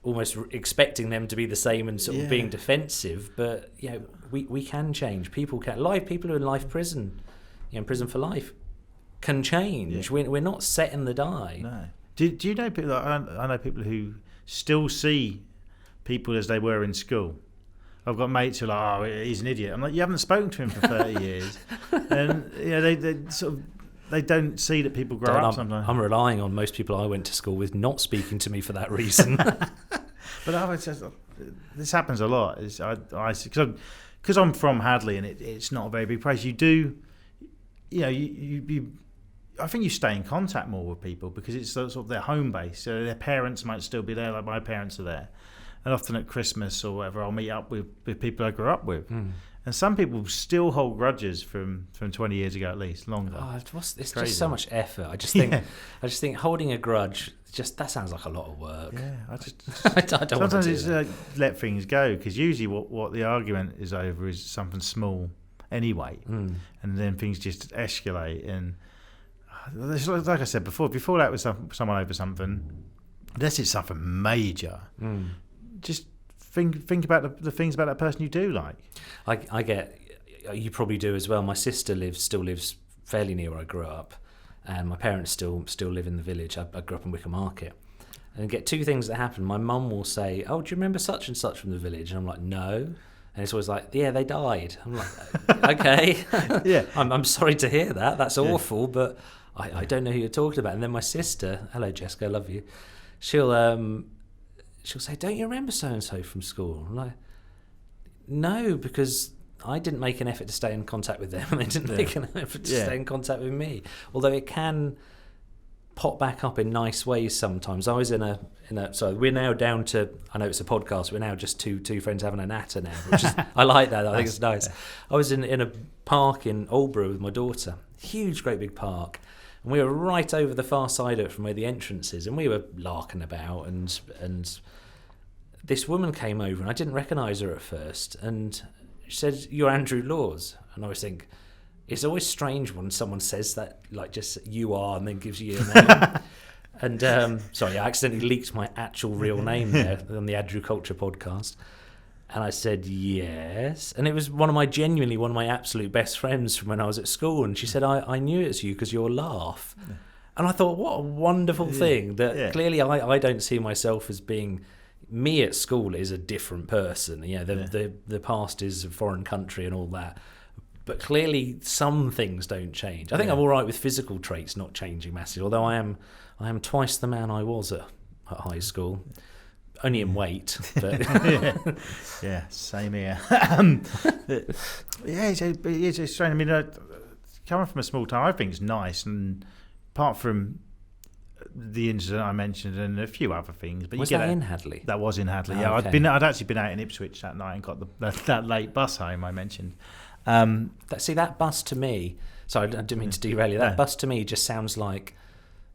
almost expecting them to be the same and sort of being defensive. But we can change. People can. People who are in life prison, in prison for life, can change. Yeah. We're not set in the die. No. Do you know people? I know people who still see people as they were in school. I've got mates who are like, oh, he's an idiot. I'm like, you haven't spoken to him for 30 years. And they don't see that people grow up sometimes. I'm relying on most people I went to school with not speaking to me for that reason. But this happens a lot. Because I'm from Hadley and it's not a very big place. You do, I think you stay in contact more with people because it's sort of their home base. So their parents might still be there, like my parents are there. And often at Christmas or whatever, I'll meet up with people I grew up with. Mm. And some people still hold grudges from 20 years ago, at least longer. Oh, it's just so much effort. I just think holding a grudge, that sounds like a lot of work. Yeah, I don't want to do sometimes that. Let things go, because usually what the argument is over is something small anyway, and then things just escalate. And like I said before, if you fall out with someone over something, unless it's something major, just think about the things about that person you do like. I get, you probably do as well. My sister still lives fairly near where I grew up, and my parents still live in the village. I grew up in Wickham Market, and I get two things that happen. My mum will say, "Oh, do you remember such and such from the village?" And I'm like, "No." And it's always like, "Yeah, they died." I'm like, "Okay, yeah, I'm sorry to hear that. That's awful, but I don't know who you're talking about." And then my sister, hello Jessica, I love you. She'll say, "Don't you remember so and so from school?" I'm like, "No, because I didn't make an effort to stay in contact with them, and they didn't make an effort to stay in contact with me." Although it can pop back up in nice ways sometimes. I was in a so we're now down to, I know it's a podcast, we're now just two friends having a natter now, which is, I like that. I think it's nice. I was in a park in Aldborough with my daughter, huge, great big park. And we were right over the far side of it from where the entrance is, and we were larking about, and this woman came over, and I didn't recognise her at first, and she said, "You're Andrew Laws." And I always think, it's always strange when someone says that, like just "you are," and then gives you your name. And sorry, I accidentally leaked my actual real name there on the Andrew Culture podcast. And I said, "Yes." And it was one of my absolute best friends from when I was at school. And she said, I knew it was you because your laugh. Yeah. And I thought, what a wonderful thing that clearly I don't see myself as being, me at school is a different person. The past is a foreign country and all that. But clearly some things don't change. I think I'm all right with physical traits not changing massively, although I am twice the man I was at high school. Only in weight, but yeah, same here. It's strange. I mean, coming from a small town, I think it's nice, and apart from the incident I mentioned and a few other things, but was that in Hadley? That was in Hadley. Oh, yeah, okay. I'd actually been out in Ipswich that night and got that late bus home I mentioned. That bus to me. Sorry, I didn't mean to derail you. That bus to me just sounds like,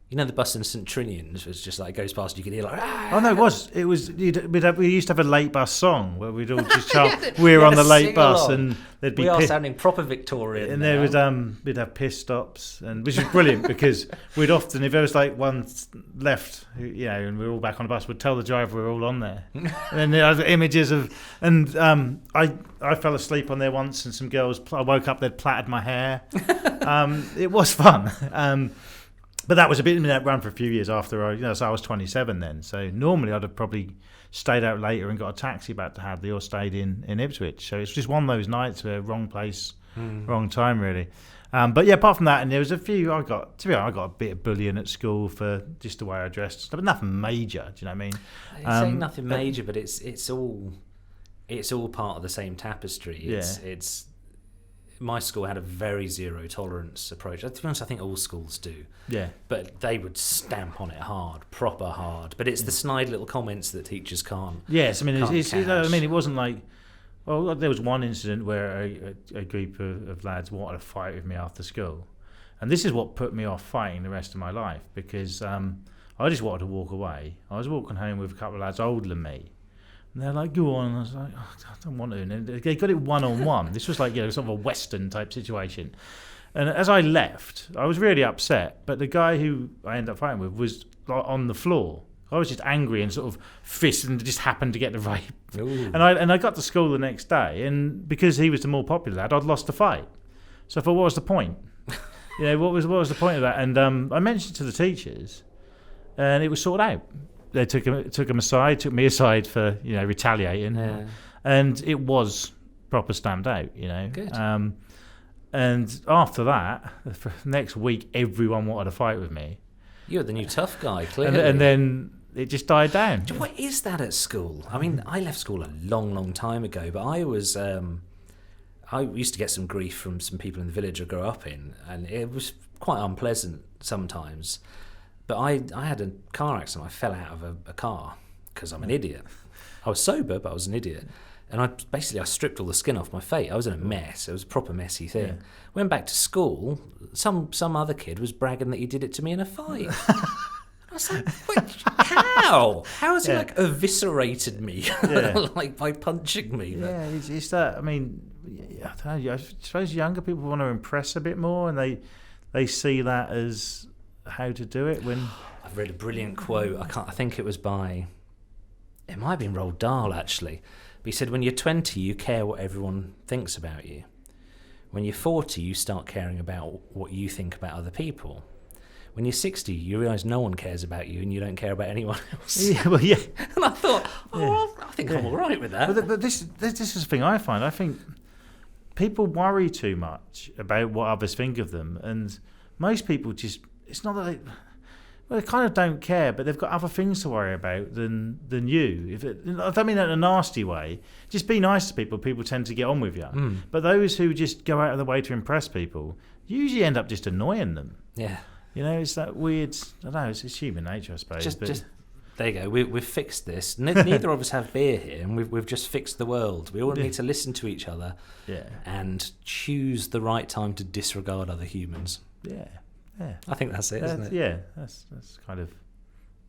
you know, the bus in St Trinian's was just like, goes past, you can hear like, ah! Oh no, it was we used to have a late bus song where we'd all just chant, we're on the late bus along. And there'd be we are sounding proper Victorian and now. There was we'd have piss stops, and which was brilliant because we'd often, if there was like one left, and we were all back on the bus, we'd tell the driver we were all on there. And then there were images of, and I fell asleep on there once, and some girls, I woke up, they'd plaited my hair. It was fun. But that was a bit in that run for a few years after so I was 27 then. So normally I'd have probably stayed out later and got a taxi back to Hadley or stayed in Ipswich. So it's just one of those nights where wrong place, wrong time really. But yeah, apart from that, and there was a few, I got a bit of bullying at school for just the way I dressed, but nothing major. Do you know what I mean? It's saying nothing major, but it's all part of the same tapestry. It's my school had a very zero tolerance approach. To be honest, I think all schools do. Yeah. But they would stamp on it hard, proper hard. But it's the snide little comments that teachers can't. Yes, I mean, it wasn't like. Well, there was one incident where a group of lads wanted to fight with me after school, and this is what put me off fighting the rest of my life because I just wanted to walk away. I was walking home with a couple of lads older than me. And they're like, "Go on." And I was like, "Oh, I don't want to." And they got it one-on-one. This was like, sort of a Western type situation. And as I left, I was really upset. But the guy who I ended up fighting with was on the floor. I was just angry and sort of fist, and just happened to get the right. Ooh. And I got to school the next day, and because he was the more popular lad, I'd lost the fight. So I thought, what was the point? What was the point of that? And I mentioned it to the teachers, and it was sorted out. They took me aside for retaliating, and it was proper stamped out, you know. Good. And after that, for next week, everyone wanted to fight with me. You're the new tough guy, clearly. And then it just died down. What is that at school? I mean, I left school a long, long time ago, but I was... I used to get some grief from some people in the village I grew up in, and it was quite unpleasant sometimes. But I had a car accident. I fell out of a car because I'm an idiot. I was sober, but I was an idiot. And I stripped all the skin off my face. I was in a mess. It was a proper messy thing. Yeah. Went back to school. Some other kid was bragging that he did it to me in a fight. I was like, wait, how? How has he eviscerated me like by punching me? Yeah, it's that. I mean, I don't know. I suppose younger people want to impress a bit more, and they see that as how to do it. When I've read a brilliant quote. I think it was by. It might have been Roald Dahl actually. But he said, when you're 20, you care what everyone thinks about you. When you're 40, you start caring about what you think about other people. When you're 60, you realise no one cares about you and you don't care about anyone else. Yeah, well, yeah. And I thought, I think I'm all right with that. But this is the thing I find. I think people worry too much about what others think of them. And most people just, it's not that they kind of don't care, but they've got other things to worry about than you. I don't mean that in a nasty way. Just be nice to people. People tend to get on with you. Mm. But those who just go out of their way to impress people usually end up just annoying them. Yeah. You know, it's that weird. I don't know. It's human nature, I suppose. Just there you go. We've fixed this. Neither of us have beer here, and we've just fixed the world. We all need to listen to each other, and choose the right time to disregard other humans. Yeah. Yeah, I think that's it, isn't it? Yeah, that's kind of,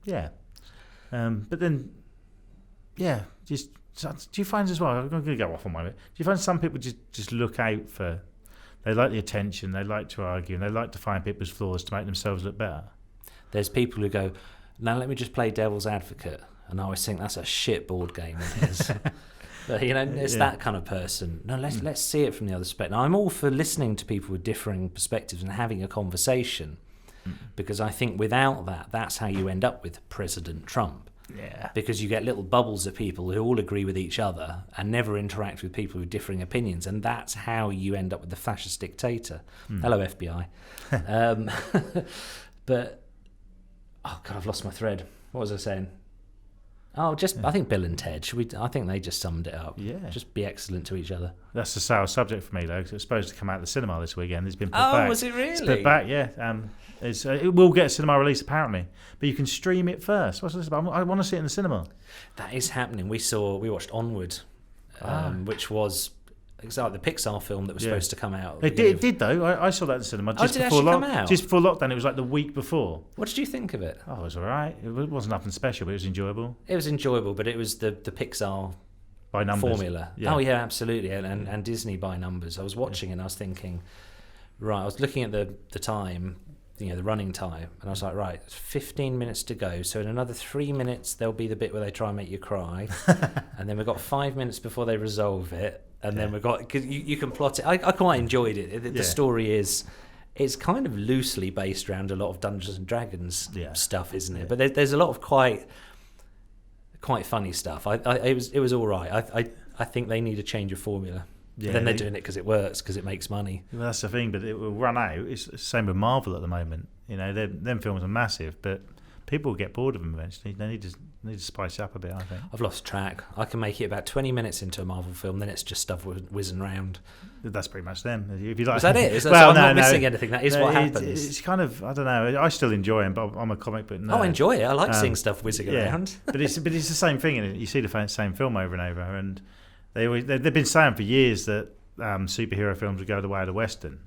yeah. But then, yeah, just do you find as well? I'm going to go off on one bit. Do you find some people just look out for? They like the attention. They like to argue, and they like to find people's flaws to make themselves look better. There's people who go, now let me just play devil's advocate, and I always think that's a shit board game. It is. But, you know, it's that kind of person. No, let's see it from the other perspective. Now, I'm all for listening to people with differing perspectives and having a conversation, because I think without that, that's how you end up with President Trump. Yeah. Because you get little bubbles of people who all agree with each other and never interact with people with differing opinions, and that's how you end up with the fascist dictator. Hello, FBI. But, oh God, I've lost my thread. What was I saying? Oh, I think Bill and Ted. I think they just summed it up. Yeah. Just be excellent to each other. That's a sour subject for me, though, because it's supposed to come out at the cinema this weekend. It's been put back. Oh, was it really? It's put back, yeah. It will get a cinema release, apparently. But you can stream it first. What's this about? I want to see it in the cinema. That is happening. We watched Onward, which was... It's like the Pixar film that was supposed to come out. It did though. I saw that in the cinema Did it actually come out? Just before lockdown. It was like the week before. What did you think of it? Oh, it was all right. It wasn't nothing special, but it was enjoyable. It was enjoyable, but it was the Pixar by numbers formula. Yeah. Oh yeah, absolutely, and Disney by numbers. I was watching and I was thinking, right. I was looking at the time, the running time, and I was like, right, 15 minutes to go. So in another 3 minutes, there'll be the bit where they try and make you cry, and then we've got 5 minutes before they resolve it. And then we've got, because you can plot it. I quite enjoyed it. The story it's kind of loosely based around a lot of Dungeons and Dragons stuff, isn't it? But there's a lot of quite funny stuff. It was all right. I think they need a change of formula. Yeah, then they're doing it because it works, because it makes money. Well, that's the thing, but it will run out. It's the same with Marvel at the moment. You know, them films are massive, but people will get bored of them eventually. They need to spice it up a bit, I think. I've lost track. I can make it about 20 minutes into a Marvel film, then it's just stuff whizzing around. That's pretty much them. If you like, is that it? I'm not missing anything. That is what happens. It's kind of, I don't know. I still enjoy them, but I'm a comic book nerd. Oh, I enjoy it. I like seeing stuff whizzing around. but it's the same thing, and you see the same film over and over. And they've been saying for years that superhero films would go the way of the Western.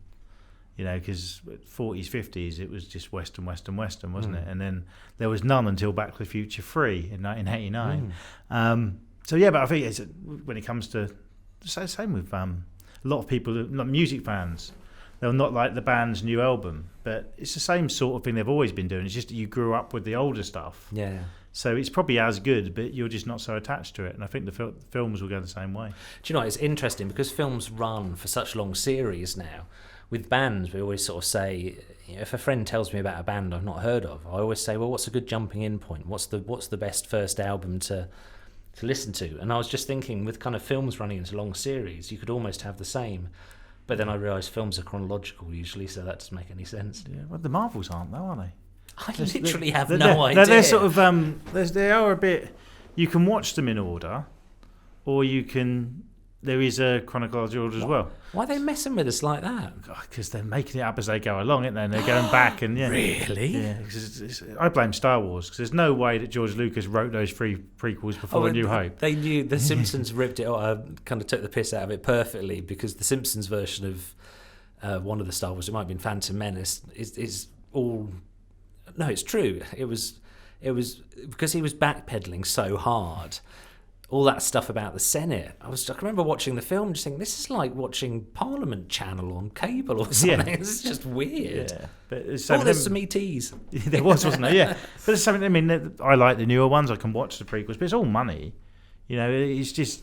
You know, because 40s, 50s, it was just Western, wasn't it? And then there was none until Back to the Future 3 in 1989. So, yeah, but I think when it comes to... Same with a lot of people, like music fans. They'll not like the band's new album, but it's the same sort of thing they've always been doing. It's just that you grew up with the older stuff. Yeah. So it's probably as good, but you're just not so attached to it. And I think the films will go the same way. Do you know, it's interesting because films run for such long series now. With bands, we always sort of say, if a friend tells me about a band I've not heard of, I always say, well, what's a good jumping in point? What's the best first album to to listen to. And I was just thinking, with kind of films running into long series, you could almost have the same. But then I realised films are chronological usually, so that doesn't make any sense. Yeah, well, the Marvels aren't, though, are they? I literally have no idea. They're sort of they are a bit. You can watch them in order, or you can. There is a chronological order as well. Why are they messing with us like that? Because they're making it up as they go along, aren't they? And they're going back and Really? Yeah. I blame Star Wars because there's no way that George Lucas wrote those 3 prequels before A New Hope. They knew The Simpsons ripped it. Kind of took the piss out of it perfectly, because the Simpsons version of one of the Star Wars, it might have been Phantom Menace, is all. No, it's true. It was because he was backpedaling so hard. All that stuff about the Senate. I remember watching the film, just thinking, this is like watching Parliament Channel on cable or something. Yeah. This is just weird. Yeah, but there's some ETs. There was, wasn't there? Yeah, but there's something. I mean, I like the newer ones. I can watch the prequels, but it's all money. You know, it's just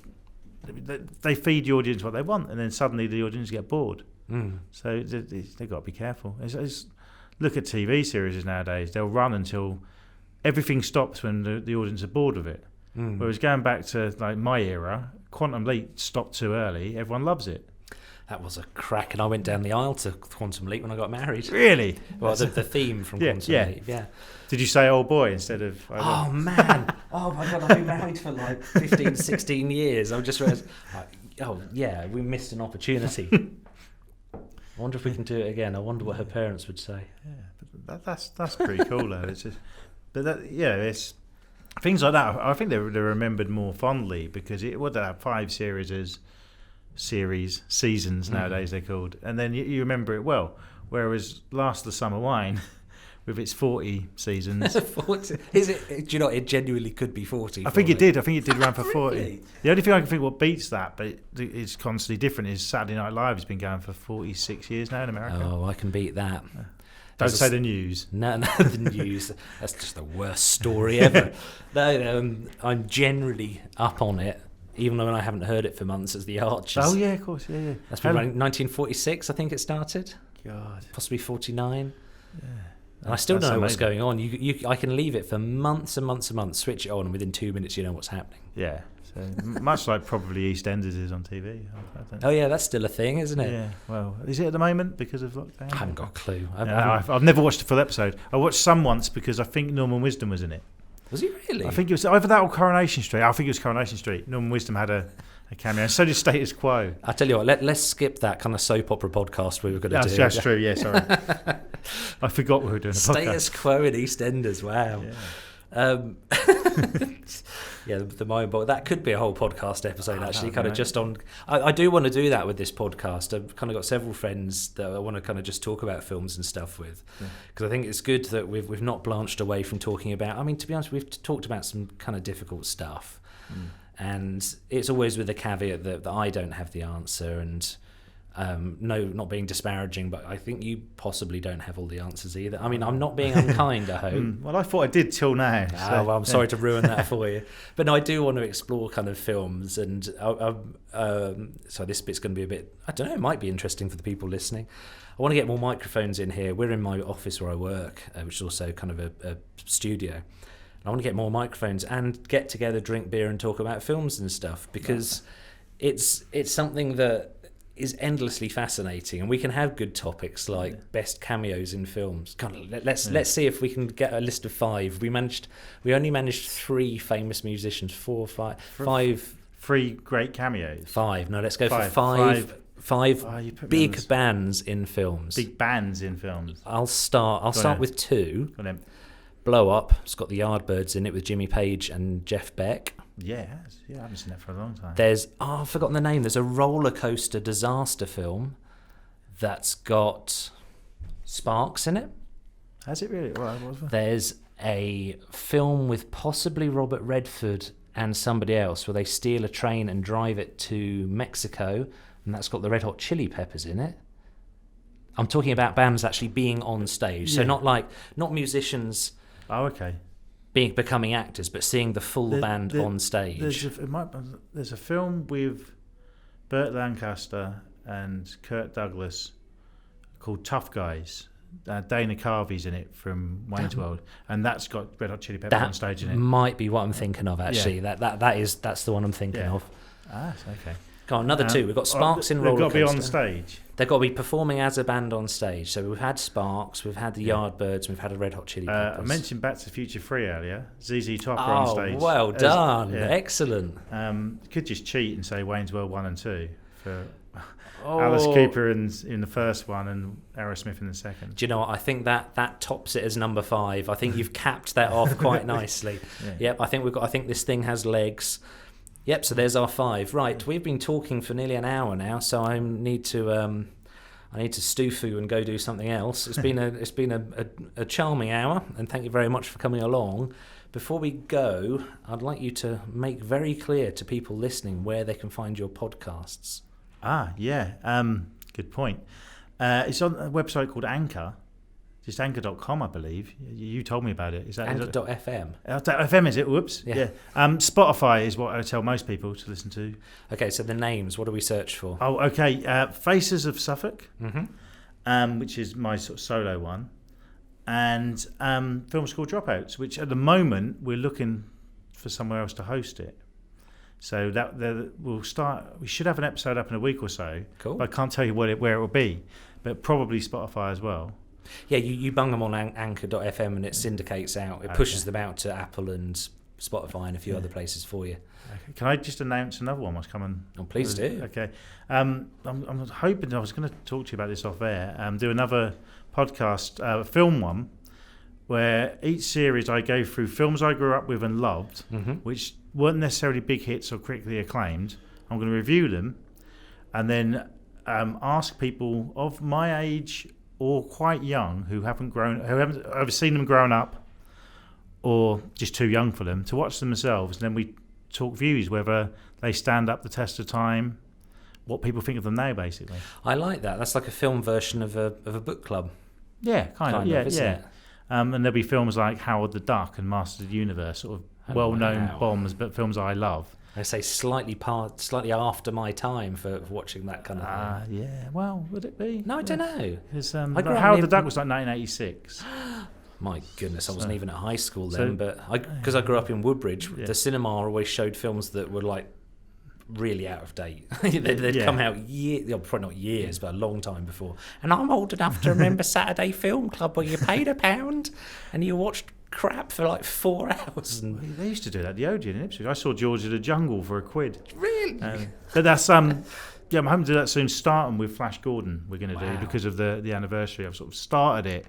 they feed the audience what they want, and then suddenly the audience get bored. So they've got to be careful. Look at TV series nowadays. They'll run until everything stops when the audience are bored of it. Whereas going back to like my era, Quantum Leap stopped too early. Everyone loves it. That was a crack, and I went down the aisle to Quantum Leap when I got married. Really? Well, the theme from Quantum Leap, yeah. Did you say old boy instead of... Oh, man. Oh, my God, I've been married for like 15, 16 years. I just realised, we missed an opportunity. I wonder if we can do it again. I wonder what her parents would say. Yeah, but that's pretty cool, though. It's just, it's... Things like that, I think they're remembered more fondly because it would have 5 seasons nowadays they're called, and then you remember it well. Whereas Last of the Summer Wine, with its 40 seasons, 40. Is it? Do you know? It genuinely could be 40. I think it did run for 40. Really? The only thing I can think what beats that, but it's constantly different, is Saturday Night Live has been going for 46 years now in America. Oh, I can beat that. Don't say the news. No, the news. That's just the worst story ever. No, I'm generally up on it, even when I haven't heard it for months, as The Archers. Oh, yeah, of course, yeah. That's been running 1946, I think it started. God. Possibly 49. Yeah. And I still don't know what's going on. I can leave it for months and months and months, switch it on, and within 2 minutes you know what's happening. Yeah. So much like probably EastEnders is on TV. Oh yeah, that's still a thing, isn't it? Yeah. Well, is it at the moment because of lockdown? I haven't got a clue. I've never watched a full episode. I watched some once because I think Norman Wisdom was in it. Was he really? I think it was either that or Coronation Street. I think it was Coronation Street. Norman Wisdom had a cameo. And so did Status Quo. I tell you what, let's skip that kind of soap opera podcast we were going to do. That's true. Yeah, sorry. I forgot we were doing a podcast. Status Quo and EastEnders. Wow. Yeah. Yeah, the mind ball. That could be a whole podcast episode, actually. Kind of just on. I do want to do that with this podcast. I've kind of got several friends that I want to kind of just talk about films and stuff with, because I think it's good that we've not blanched away from talking about. I mean, to be honest, we've talked about some kind of difficult stuff, and it's always with the caveat that I don't have the answer, and no, not being disparaging, but I think you possibly don't have all the answers either. I mean, I'm not being unkind, I hope. Well, I thought I did till now. Well, I'm sorry to ruin that for you. But no, I do want to explore kind of films, and so this bit's going to be a bit, I don't know, it might be interesting for the people listening. I want to get more microphones in here. We're in my office where I work, which is also kind of a studio. And I want to get more microphones and get together, drink beer and talk about films and stuff, because it's something that is endlessly fascinating, and we can have good topics like best cameos in films. Let's see if we can get a list of 5. We only managed 3 famous musicians, 4 or 5, 5. 3 great cameos. 5. No, let's go for 5 big bands in films. Big bands in films. I'll start with 2. Blow Up. It's got the Yardbirds in it with Jimmy Page and Jeff Beck. Yeah, I haven't seen that for a long time. I've forgotten the name. There's a roller coaster disaster film that's got Sparks in it. Has it really? Well, there's a film with possibly Robert Redford and somebody else where they steal a train and drive it to Mexico, and that's got the Red Hot Chili Peppers in it. I'm talking about bands actually being on stage, so not musicians. Oh, okay. Becoming actors, but seeing the full band on stage. There's a film with Burt Lancaster and Kirk Douglas called Tough Guys. Dana Carvey's in it from Wayne's World, and that's got Red Hot Chili Peppers on stage in it. Might be what I'm thinking of, actually. That's the one I'm thinking of. Okay. Got another two. We've got Sparks in Roller Coaster. They've got to be on stage. They've got to be performing as a band on stage. So we've had Sparks, we've had the Yardbirds, we've had a Red Hot Chili Peppers. I mentioned Back to the Future 3 earlier. ZZ Top are on stage. Well done. Excellent. Could just cheat and say Wayne's World 1 and 2 for Alice Cooper in the first one and Aerosmith in the second. Do you know what? I think that tops it as number 5. I think you've capped that off quite nicely. Yep, I think this thing has legs. Yep, so there's our 5. Right, we've been talking for nearly an hour now, so I need to stoo-foo and go do something else. It's been a charming hour, and thank you very much for coming along. Before we go, I'd like you to make very clear to people listening where they can find your podcasts. Good point. It's on a website called Anchor. Just anchor.com, I believe. You told me about it. Is that Anchor.fm? FM, is it? Whoops. Yeah. Spotify is what I tell most people to listen to. Okay, so the names, what do we search for? Oh, okay. Faces of Suffolk, which is my sort of solo one, and Film School Dropouts, which at the moment we're looking for somewhere else to host it. So we'll start. We should have an episode up in a week or so. Cool. But I can't tell you where it will be, but probably Spotify as well. Yeah, you bung them on Anchor.fm and it syndicates out. It pushes them out to Apple and Spotify and a few other places for you. Okay. Can I just announce another one that's coming? Oh, please do. Okay. I'm hoping, I was going to talk to you about this off air, do another podcast, a film one, where each series I go through films I grew up with and loved, which weren't necessarily big hits or critically acclaimed. I'm going to review them and then ask people of my age or quite young who haven't ever seen them growing up or just too young for them to watch them themselves, and then we talk views, whether they stand up the test of time, what people think of them now, basically. I like that. That's like a film version of a book club. Yeah, kind of, isn't it? And there'll be films like Howard the Duck and Master of the Universe, sort of well-known bombs, but films I love. I say slightly after my time for watching that kind of thing. Yeah. Well, would it be? No, I don't know. Because Howard the Duck was like 1986. My goodness, I wasn't even at high school then. But because I grew up in Woodbridge, the cinema always showed films that were like really out of date. They'd come out probably not years, but a long time before. And I'm old enough to remember Saturday Film Club where you paid £1 and you watched crap for like 4 hours. And they used to do that at the Odeon in Ipswich. I saw George of the Jungle for £1. Really? But that's I'm hoping to do that soon. Starting with Flash Gordon, we're going to do because of the anniversary. I've sort of started it,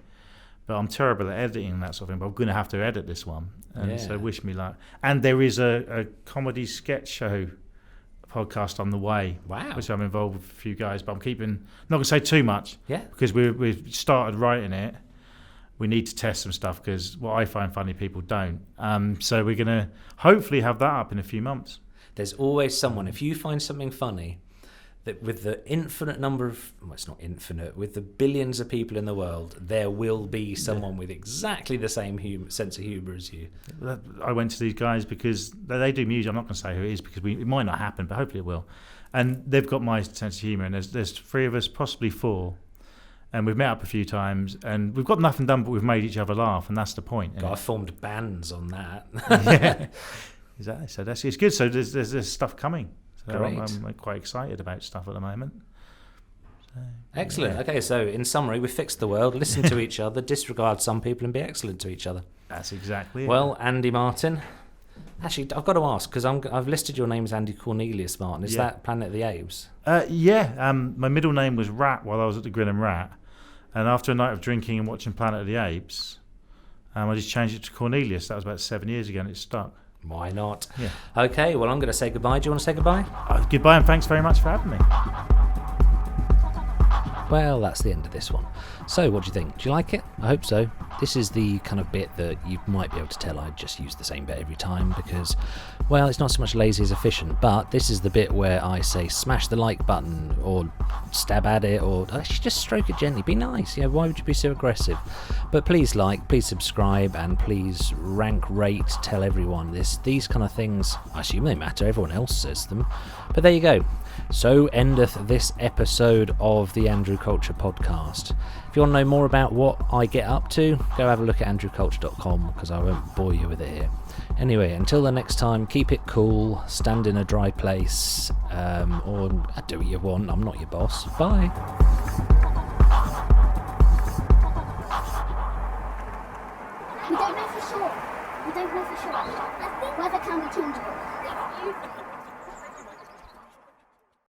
but I'm terrible at editing and that sort of thing. But I'm going to have to edit this one, and so wish me luck. And there is a comedy sketch show podcast on the way. Wow. Which I'm involved with a few guys, but I'm not going to say too much. Yeah. Because we've started writing it. We need to test some stuff because what I find funny, people don't. So we're going to hopefully have that up in a few months. There's always someone, if you find something funny, that with the infinite number of, well, it's not infinite, with the billions of people in the world, there will be someone with exactly the same sense of humour as you. I went to these guys because they do music. I'm not going to say who it is because it might not happen, but hopefully it will. And they've got my sense of humour, and there's 3 of us, possibly 4. And we've met up a few times, and we've got nothing done, but we've made each other laugh, and that's the point. I formed bands on that. Yeah, exactly. So it's good. So there's stuff coming. So Great. I'm quite excited about stuff at the moment. So, excellent. Yeah. Okay, so in summary, we've fixed the world, listen to each other, disregard some people, and be excellent to each other. That's exactly it. Well, Andee Martin. Actually, I've got to ask, because I've listed your name as Andee Cornelius Martin. Is that Planet of the Apes? Yeah. My middle name was Rat while I was at the Grill and Rat. And after a night of drinking and watching Planet of the Apes, I just changed it to Cornelius. That was about 7 years ago, and it stuck. Why not? Yeah. Okay, well, I'm going to say goodbye. Do you want to say goodbye? Goodbye, and thanks very much for having me. Well, that's the end of this one. So, what do you think? Do you like it? I hope so. This is the kind of bit that you might be able to tell I just use the same bit every time because, well, it's not so much lazy as efficient, but this is the bit where I say smash the like button or stab at it or actually just stroke it gently. Be nice. Yeah, why would you be so aggressive? But please like, please subscribe, and please rank, rate, tell everyone this. These kind of things, I assume they matter. Everyone else says them. But there you go. So endeth this episode of the Andrew Culture podcast. If you want to know more about what I get up to, go have a look at andrewculture.com, because I won't bore you with it here. Anyway, until the next time, keep it cool, stand in a dry place, or do what you want. I'm not your boss. Bye. We don't know for sure. I think weather can be changeable.